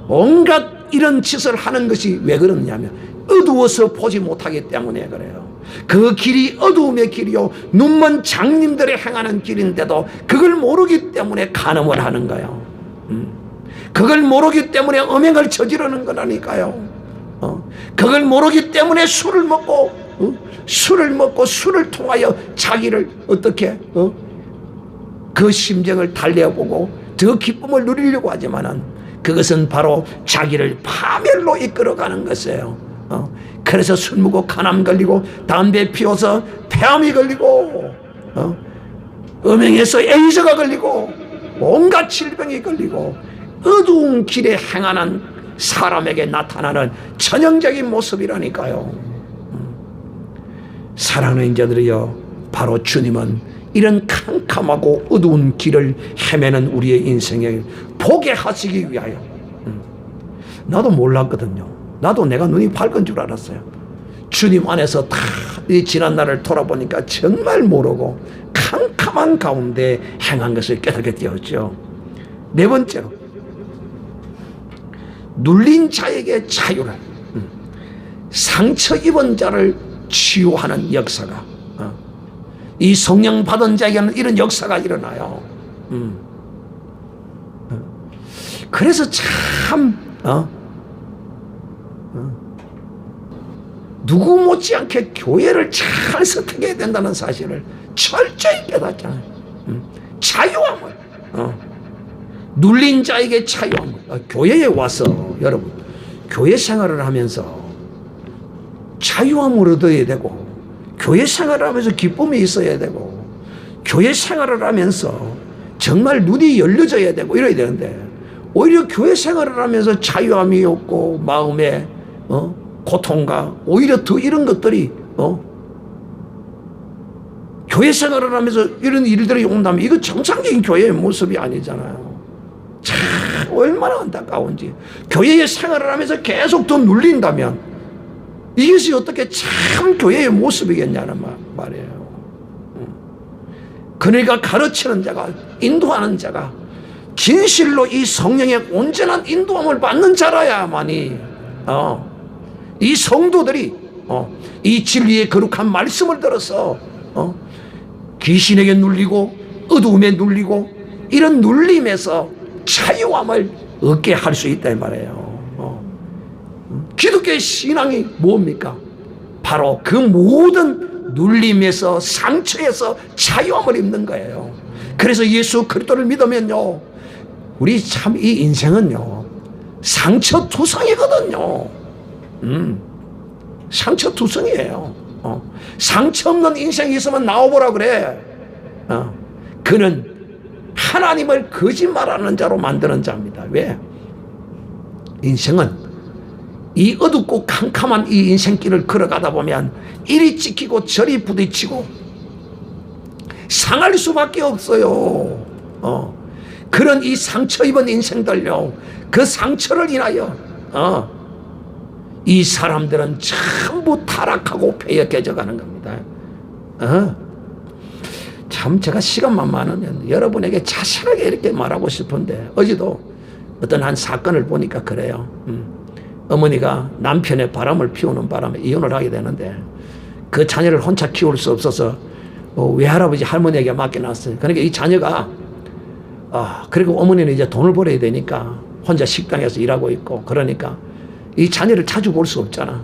온갖 이런 짓을 하는 것이 왜 그러냐면 어두워서 보지 못하기 때문에 그래요. 그 길이 어두움의 길이요, 눈먼 장님들이 행하는 길인데도 그걸 모르기 때문에 간음을 하는 거예요. 그걸 모르기 때문에 음행을 저지르는 거라니까요. 그걸 모르기 때문에 술을 먹고 술을 통하여 자기를 어떻게 그 심정을 달래보고 더 기쁨을 누리려고 하지만은 그것은 바로 자기를 파멸로 이끌어가는 것이에요. 그래서 술 먹고 간암 걸리고 담배 피워서 폐암이 걸리고 음행해서 에이즈가 걸리고 온갖 질병이 걸리고 어두운 길에 행하는 사람에게 나타나는 전형적인 모습이라니까요. 사랑하는 자들이여, 바로 주님은 이런 캄캄하고 어두운 길을 헤매는 우리의 인생을 보게 하시기 위하여, 나도 몰랐거든요. 나도 내가 눈이 밝은 줄 알았어요. 주님 안에서 다 이 지난 날을 돌아보니까 정말 모르고 캄캄한 가운데 행한 것을 깨닫게 되었죠. 네 번째로, 눌린 자에게 자유를, 상처 입은 자를 치유하는 역사가, 이 성령 받은 자에게는 이런 역사가 일어나요. 그래서 참 누구 못지않게 교회를 잘 선택해야 된다는 사실을 철저히 깨닫잖아요. 자유함을, 눌린 자에게 자유함을. 교회에 와서 여러분, 교회 생활을 하면서 자유함을 얻어야 되고, 교회 생활을 하면서 기쁨이 있어야 되고, 교회 생활을 하면서 정말 눈이 열려져야 되고 이래야 되는데, 오히려 교회 생활을 하면서 자유함이 없고 마음에 고통과 오히려 더 이런 것들이 교회 생활을 하면서 이런 일들이 온다면 이거 정상적인 교회의 모습이 아니잖아요. 참 얼마나 안타까운지. 교회의 생활을 하면서 계속 더 눌린다면 이것이 어떻게 참 교회의 모습이겠냐는 말이에요. 그러니까 가르치는 자가, 인도하는 자가 진실로 이 성령의 온전한 인도함을 받는 자라야만이 이 성도들이 이 진리의 거룩한 말씀을 들어서 귀신에게 눌리고 어두움에 눌리고 이런 눌림에서 자유함을 얻게 할 수 있다 이 말이에요. 기독교의 신앙이 뭡니까? 바로 그 모든 눌림에서, 상처에서 자유함을 입는 거예요. 그래서 예수 그리스도를 믿으면요, 우리 참 이 인생은요 상처투성이거든요. 상처투성이에요. 상처 없는 인생이 있으면 나와보라 그래. 그는 하나님을 거짓말하는 자로 만드는 자입니다. 왜? 인생은 이 어둡고 캄캄한 이 인생길을 걸어가다 보면 이리 찍히고 저리 부딪히고 상할 수밖에 없어요. 그런 이 상처 입은 인생들요, 그 상처를 인하여 이 사람들은 전부 타락하고 패역해져 가는 겁니다. 참 제가 시간만 많으면 여러분에게 자세하게 이렇게 말하고 싶은데, 어제도 어떤 한 사건을 보니까 그래요. 어머니가 남편의 바람을 피우는 바람에 이혼을 하게 되는데 그 자녀를 혼자 키울 수 없어서 외할아버지 할머니에게 맡겨놨어요. 그러니까 이 자녀가 그리고 어머니는 이제 돈을 벌어야 되니까 혼자 식당에서 일하고 있고 그러니까 이 자녀를 자주 볼 수 없잖아.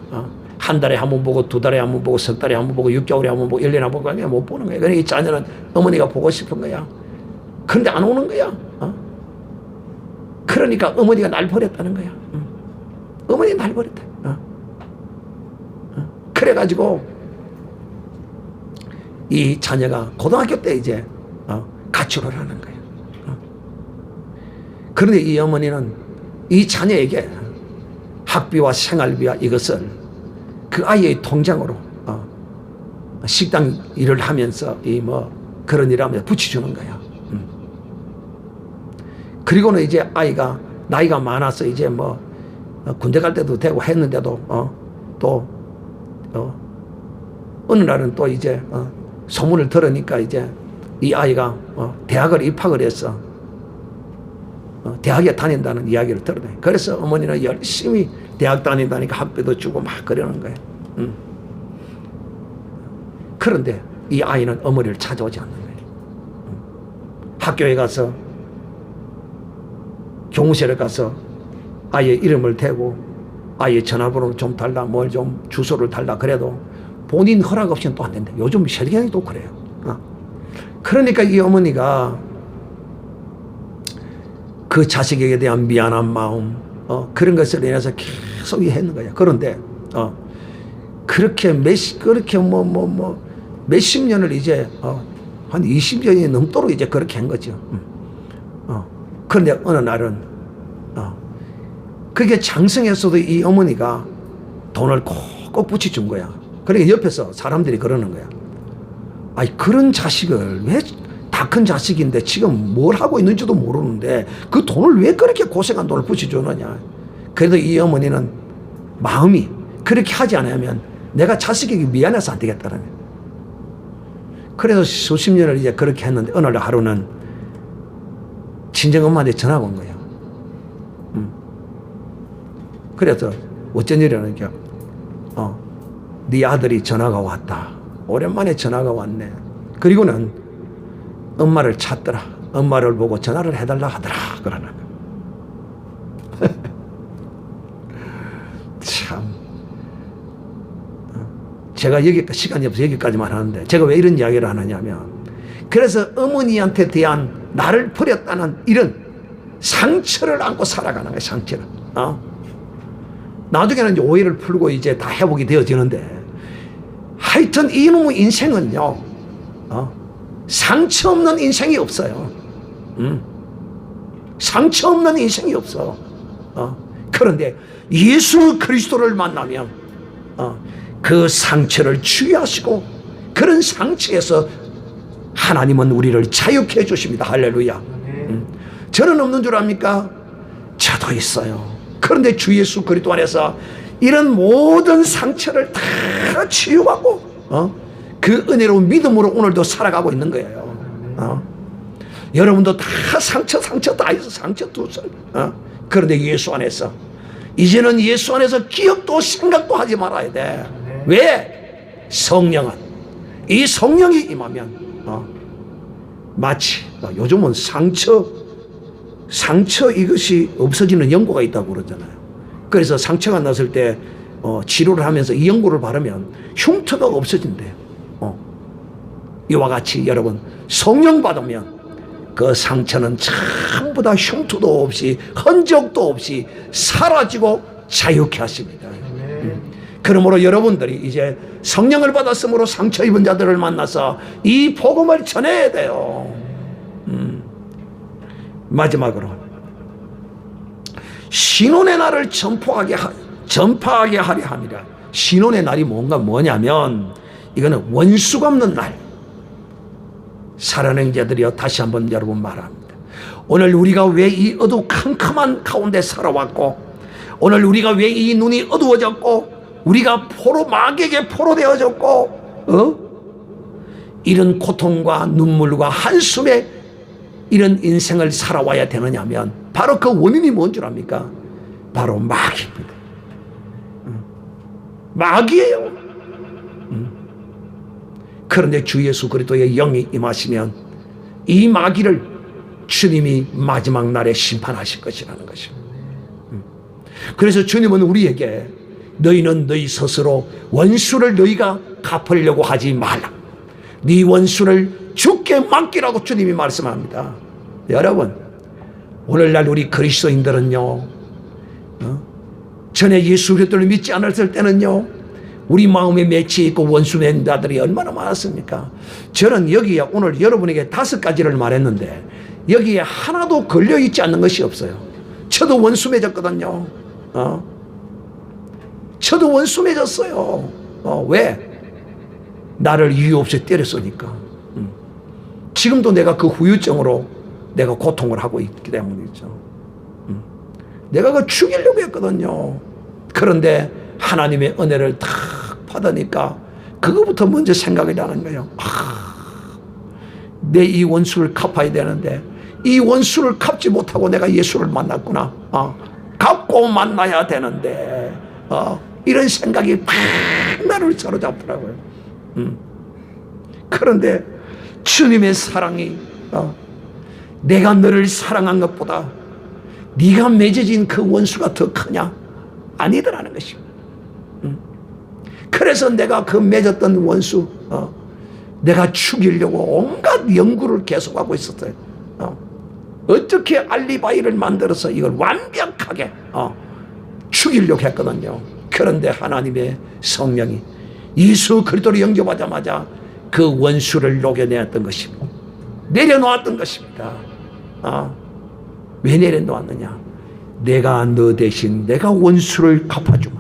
한 달에 한 번 보고 두 달에 한 번 보고 석 달에 한 번 보고 6개월에 한 번 보고 1년에 한 번 보고 못 보는 거야. 그러니까 이 자녀는 어머니가 보고 싶은 거야. 그런데 안 오는 거야. 그러니까 어머니가 날 버렸다는 거야. 어머니가 날 버렸다. 그래가지고 이 자녀가 고등학교 때 이제 가출을 하는 거야. 그런데 이 어머니는 이 자녀에게 학비와 생활비와 이것을 그 아이의 통장으로 식당 일을 하면서 그런 일을 하면서 붙여주는 거야. 그리고는 이제 아이가 나이가 많아서 이제 군대 갈 때도 되고 했는데도 또 어느 날은 또 이제 소문을 들으니까 이제 이 아이가 대학을 입학을 해서 대학에 다닌다는 이야기를 들어요. 그래서 어머니는 열심히 대학 다닌다니까 학비도 주고 막 그러는 거예요. 그런데 이 아이는 어머니를 찾아오지 않는 거예요. 학교에 가서 교무실에 가서 아이의 이름을 대고 아이의 전화번호를 좀 달라 뭘 좀 주소를 달라 그래도 본인 허락 없이는 또 안 된다. 요즘 세상이 또 그래요. 그러니까 이 어머니가 그 자식에게 대한 미안한 마음 그런 것을 인해서 계속 했는 거야. 그런데 그렇게 몇십 년을 이제 한 20년이 넘도록 이제 그렇게 한 거죠. 그런데 어느 날은 그게 장성에서도 이 어머니가 돈을 꼭 붙여준 거야. 그러니까 옆에서 사람들이 그러는 거야. 아니 그런 자식을 왜 다 큰 자식인데 지금 뭘 하고 있는지도 모르는데 그 돈을 왜 그렇게 고생한 돈을 붙여주느냐. 그래도 이 어머니는 마음이 그렇게 하지 않으면 내가 자식에게 미안해서 안 되겠다는 거야. 그래서 수십 년을 이제 그렇게 했는데 어느 날 하루는 친정엄마한테 전화가 온 거야. 그래서 어쩐 일이라니까 네 아들이 전화가 왔다. 오랜만에 전화가 왔네. 그리고는 엄마를 찾더라. 엄마를 보고 전화를 해달라 하더라. 그러는 거야. 참. 제가 시간이 없어서 여기까지만 하는데 제가 왜 이런 이야기를 하느냐면 그래서 어머니한테 대한 나를 버렸다는 이런 상처를 안고 살아가는 거야. 상처를. 나중에는 이제 오해를 풀고 이제 다 회복이 되어지는데 하여튼 이놈의 인생은요 상처 없는 인생이 없어요. 상처 없는 인생이 없어. 그런데 예수 그리스도를 만나면 그 상처를 치유하시고 그런 상처에서 하나님은 우리를 자유케 해주십니다. 할렐루야. 저는 없는 줄 압니까? 저도 있어요. 그런데 주 예수 그리스도 안에서 이런 모든 상처를 다 치유하고 그 은혜로운 믿음으로 오늘도 살아가고 있는 거예요. 여러분도 다 상처 다 있어. 상처 두살. 그런데 예수 안에서 이제는 예수 안에서 기억도 생각도 하지 말아야 돼. 왜? 성령은 이 성령이 임하면 마치 요즘은 상처 이것이 없어지는 연고가 있다고 그러잖아요. 그래서 상처가 났을 때 치료를 하면서 이 연고를 바르면 흉터가 없어진대요. 이와 같이 여러분 성령 받으면 그 상처는 전부 다 흉터도 없이 흔적도 없이 사라지고 자유케 하십니다. 그러므로 여러분들이 이제 성령을 받았으므로 상처 입은 자들을 만나서 이 복음을 전해야 돼요. 마지막으로 신혼의 날을 전파하게 하려 합니다. 신혼의 날이 뭐냐면 이거는 원수가 없는 날. 사랑하는 자들이여 다시 한번 여러분 말합니다. 오늘 우리가 왜 이 어두컴컴한 가운데 살아왔고 오늘 우리가 왜 이 눈이 어두워졌고 우리가 마귀에게 포로되어졌고 이런 고통과 눈물과 한숨에 이런 인생을 살아와야 되느냐면 바로 그 원인이 뭔 줄 압니까? 바로 마귀입니다. 마귀예요. 그런데 주 예수 그리스도의 영이 임하시면 이 마귀를 주님이 마지막 날에 심판하실 것이라는 것입니다. 그래서 주님은 우리에게 너희는 너희 스스로 원수를 너희가 갚으려고 하지 말라. 네 원수를 주께 맡기라고 주님이 말씀합니다. 여러분, 오늘날 우리 그리스도인들은요, 전에 예수 그리스도를 믿지 않았을 때는요, 우리 마음에 맺혀 있고 원수 맺는 자들이 얼마나 많았습니까? 저는 여기에 오늘 여러분에게 5가지를 말했는데 여기에 하나도 걸려있지 않는 것이 없어요. 저도 원수 맺었거든요. 저도 원수 맺었어요. 왜? 나를 이유 없이 때렸으니까. 지금도 내가 그 후유증으로 내가 고통을 하고 있기 때문이죠. 내가 그 죽이려고 했거든요. 그런데 하나님의 은혜를 탁 받으니까 그거부터 먼저 생각이 나는 거예요. 내 이 원수를 갚아야 되는데 이 원수를 갚지 못하고 내가 예수를 만났구나. 갚고 만나야 되는데 이런 생각이 막 나를 사로잡더라고요. 그런데 주님의 사랑이 내가 너를 사랑한 것보다 네가 맺어진 그 원수가 더 크냐? 아니더라는 것입니다. 그래서 내가 그 맺었던 원수 내가 죽이려고 온갖 연구를 계속하고 있었어요. 어떻게 알리바이를 만들어서 이걸 완벽하게 죽이려고 했거든요. 그런데 하나님의 성령이 예수 그리스도를 영접하자마자 그 원수를 녹여내었던 것입니다. 내려놓았던 것입니다. 왜 내려놓았느냐? 내가 너 대신 내가 원수를 갚아주마.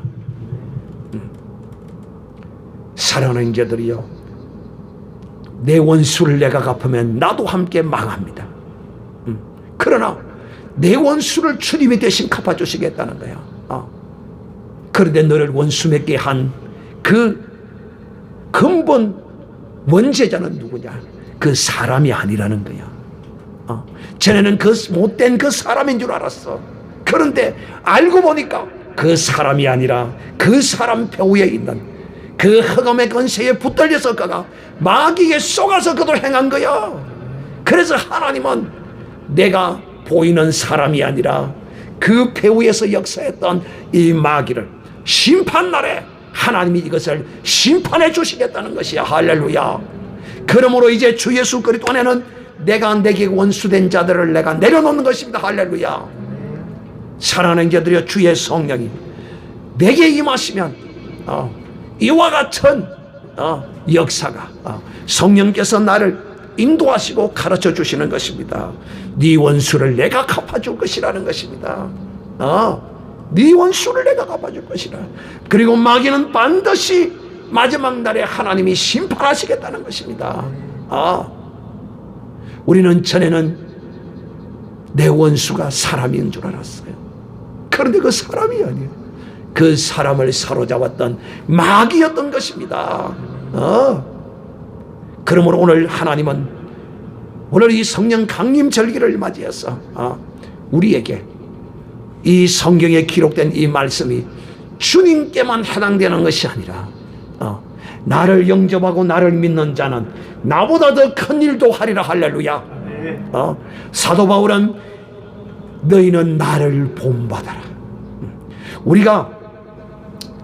사랑하는 자들이요, 내 원수를 내가 갚으면 나도 함께 망합니다. 그러나 내 원수를 주님이 대신 갚아주시겠다는 거야. 그런데 너를 원수 맺게 한 그 근본 원죄자는 누구냐? 그 사람이 아니라는 거야. 전에는 그 못된 그 사람인 줄 알았어. 그런데 알고 보니까 그 사람이 아니라 그 사람 배후에 있는 그 흑암의 권세에 붙들려서 그가 마귀에 속아서 그도 행한 거야. 그래서 하나님은 내가 보이는 사람이 아니라 그 배후에서 역사했던 이 마귀를 심판날에 하나님이 이것을 심판해 주시겠다는 것이야. 할렐루야. 그러므로 이제 주 예수 그리스도 안에는 내가 내게 원수된 자들을 내가 내려놓는 것입니다. 할렐루야. 사랑하는 자들이여, 주의 성령이 내게 임하시면 이와 같은 역사가 성령께서 나를 인도하시고 가르쳐 주시는 것입니다. 네 원수를 내가 갚아줄 것이라는 것입니다. 네 원수를 내가 갚아줄 것이라. 그리고 마귀는 반드시 마지막 날에 하나님이 심판하시겠다는 것입니다. 우리는 전에는 내 원수가 사람인 줄 알았어요. 그런데 그 사람이 아니에요. 그 사람을 사로잡았던 마귀였던 것입니다. 그러므로 오늘 하나님은 오늘 이 성령 강림 절기를 맞이해서 우리에게 이 성경에 기록된 이 말씀이 주님께만 해당되는 것이 아니라 나를 영접하고 나를 믿는 자는 나보다 더 큰 일도 하리라. 할렐루야. 사도 바울은 너희는 나를 본받아라. 우리가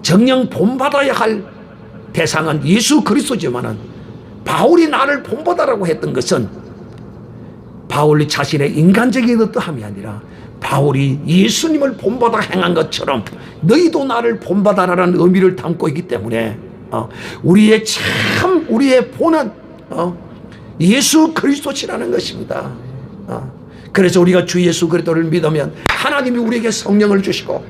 정녕 본받아야 할 대상은 예수 그리스도지만은 바울이 나를 본받아라고 했던 것은 바울이 자신의 인간적인 어떠함이 아니라 바울이 예수님을 본받아 행한 것처럼 너희도 나를 본받아라는 의미를 담고 있기 때문에 우리의 본은 예수 그리스도시라는 것입니다. 그래서 우리가 주 예수 그리스도를 믿으면 하나님이 우리에게 성령을 주시고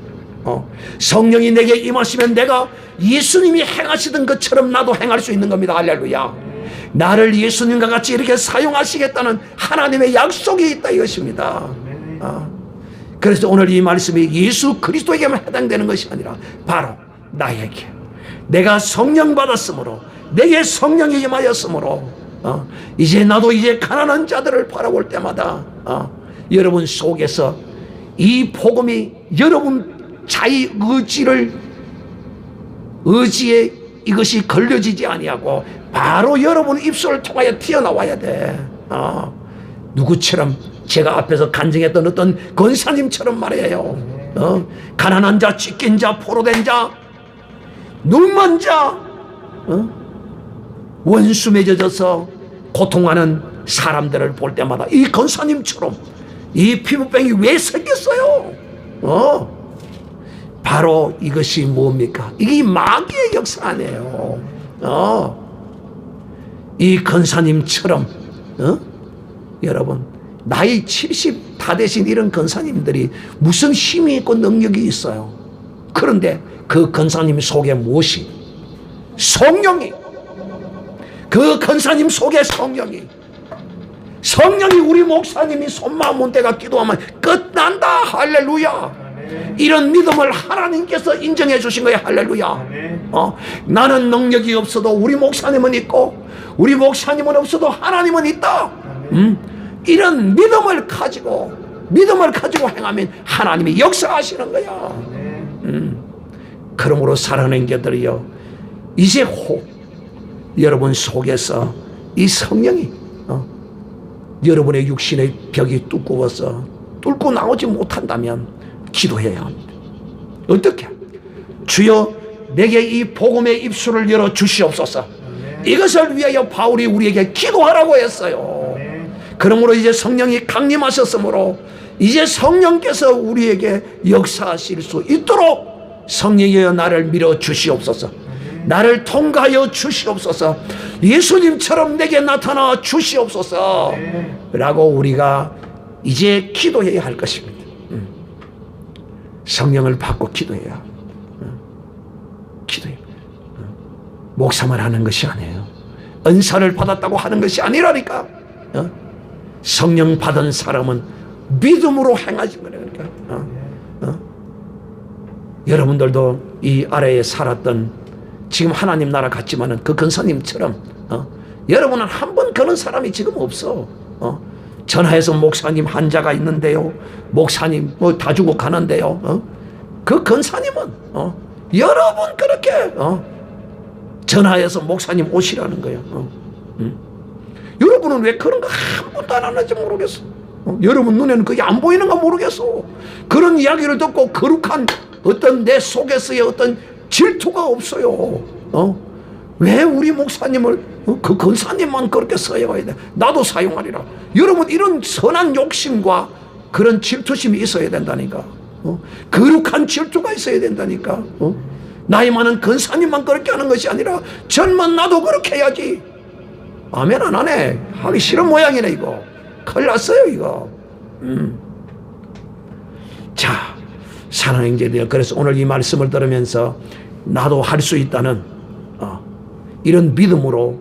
성령이 내게 임하시면 내가 예수님이 행하시던 것처럼 나도 행할 수 있는 겁니다. 할렐루야. 나를 예수님과 같이 이렇게 사용하시겠다는 하나님의 약속이 있다 이것입니다. 그래서 오늘 이 말씀이 예수 그리스도에게만 해당되는 것이 아니라 바로 나에게, 내가 성령 받았으므로, 내게 성령이 임하였으므로 이제 나도 이제 가난한 자들을 바라볼 때마다 여러분 속에서 이 복음이 여러분 자의 의지를 의지에 이것이 걸려지지 아니하고 바로 여러분 입술을 통하여 튀어나와야 돼. 누구처럼 제가 앞에서 간증했던 어떤 권사님처럼 말이에요. 가난한 자, 찢긴 자, 포로된 자, 눈먼 자, 원수 맺어져서 고통하는 사람들을 볼 때마다 이 권사님처럼 이 피부병이 왜 생겼어요? 바로 이것이 뭡니까? 이게 마귀의 역사 아니에요. 이 권사님처럼 여러분 나이 70 다 되신 이런 권사님들이 무슨 힘이 있고 능력이 있어요. 그런데 그 권사님 속에 무엇이? 성령이, 그 권사님 속에 성령이 우리 목사님이 손마음 문대가 기도하면 끝난다. 할렐루야. 이런 믿음을 하나님께서 인정해 주신 거예요. 할렐루야. 나는 능력이 없어도 우리 목사님은 있고 우리 목사님은 없어도 하나님은 있다. 이런 믿음을 가지고 행하면 하나님이 역사하시는 거야. 그러므로 사랑하는 자들이여, 이제 여러분 속에서 이 성령이 여러분의 육신의 벽이 뚫고 나오지 못한다면 기도해야 합니다. 어떻게? 주여 내게 이 복음의 입술을 열어 주시옵소서. 이것을 위하여 바울이 우리에게 기도하라고 했어요. 그러므로 이제 성령이 강림하셨으므로 이제 성령께서 우리에게 역사하실 수 있도록 성령이여 나를 밀어 주시옵소서. 나를 통과하여 주시옵소서. 예수님처럼 내게 나타나 주시옵소서 라고 우리가 이제 기도해야 할 것입니다. 성령을 받고 기도해야. 기도해야. 목사만 하는 것이 아니에요. 은사를 받았다고 하는 것이 아니라니까. 성령 받은 사람은 믿음으로 행하지 그러니까. 여러분들도 이 아래에 살았던 지금 하나님 나라 같지만은 그 권사님처럼 여러분은 한 번 그런 사람이 지금 없어. 전화해서 목사님 환자가 있는데요, 목사님 뭐 다 주고 가는데요. 그 권사님은 여러분 그렇게 전화해서 목사님 오시라는 거예요. 여러분은 왜 그런 거 한 번도 안 하는지 모르겠어. 여러분 눈에는 그게 안 보이는가 모르겠어. 그런 이야기를 듣고 거룩한 어떤 내 속에서의 어떤 질투가 없어요. 왜 우리 목사님을 그 권사님만 그렇게 사용해야 돼? 나도 사용하리라. 여러분 이런 선한 욕심과 그런 질투심이 있어야 된다니까. 거룩한 질투가 있어야 된다니까. 나이 많은 권사님만 그렇게 하는 것이 아니라 전만 나도 그렇게 해야지. 아멘 안 하네. 하기 싫은 모양이네 이거. 큰일 났어요 이거. 자, 사랑하는 형제들, 그래서 오늘 이 말씀을 들으면서 나도 할 수 있다는 이런 믿음으로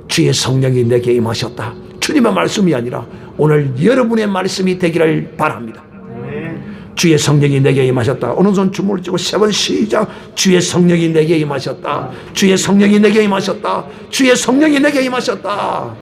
주의 성령이 내게 임하셨다. 주님의 말씀이 아니라 오늘 여러분의 말씀이 되기를 바랍니다. 주의 성령이 내게 임하셨다. 오른손 주물을 쥐고 세 번 시작. 주의 성령이 내게 임하셨다. 주의 성령이 내게 임하셨다. 주의 성령이 내게 임하셨다.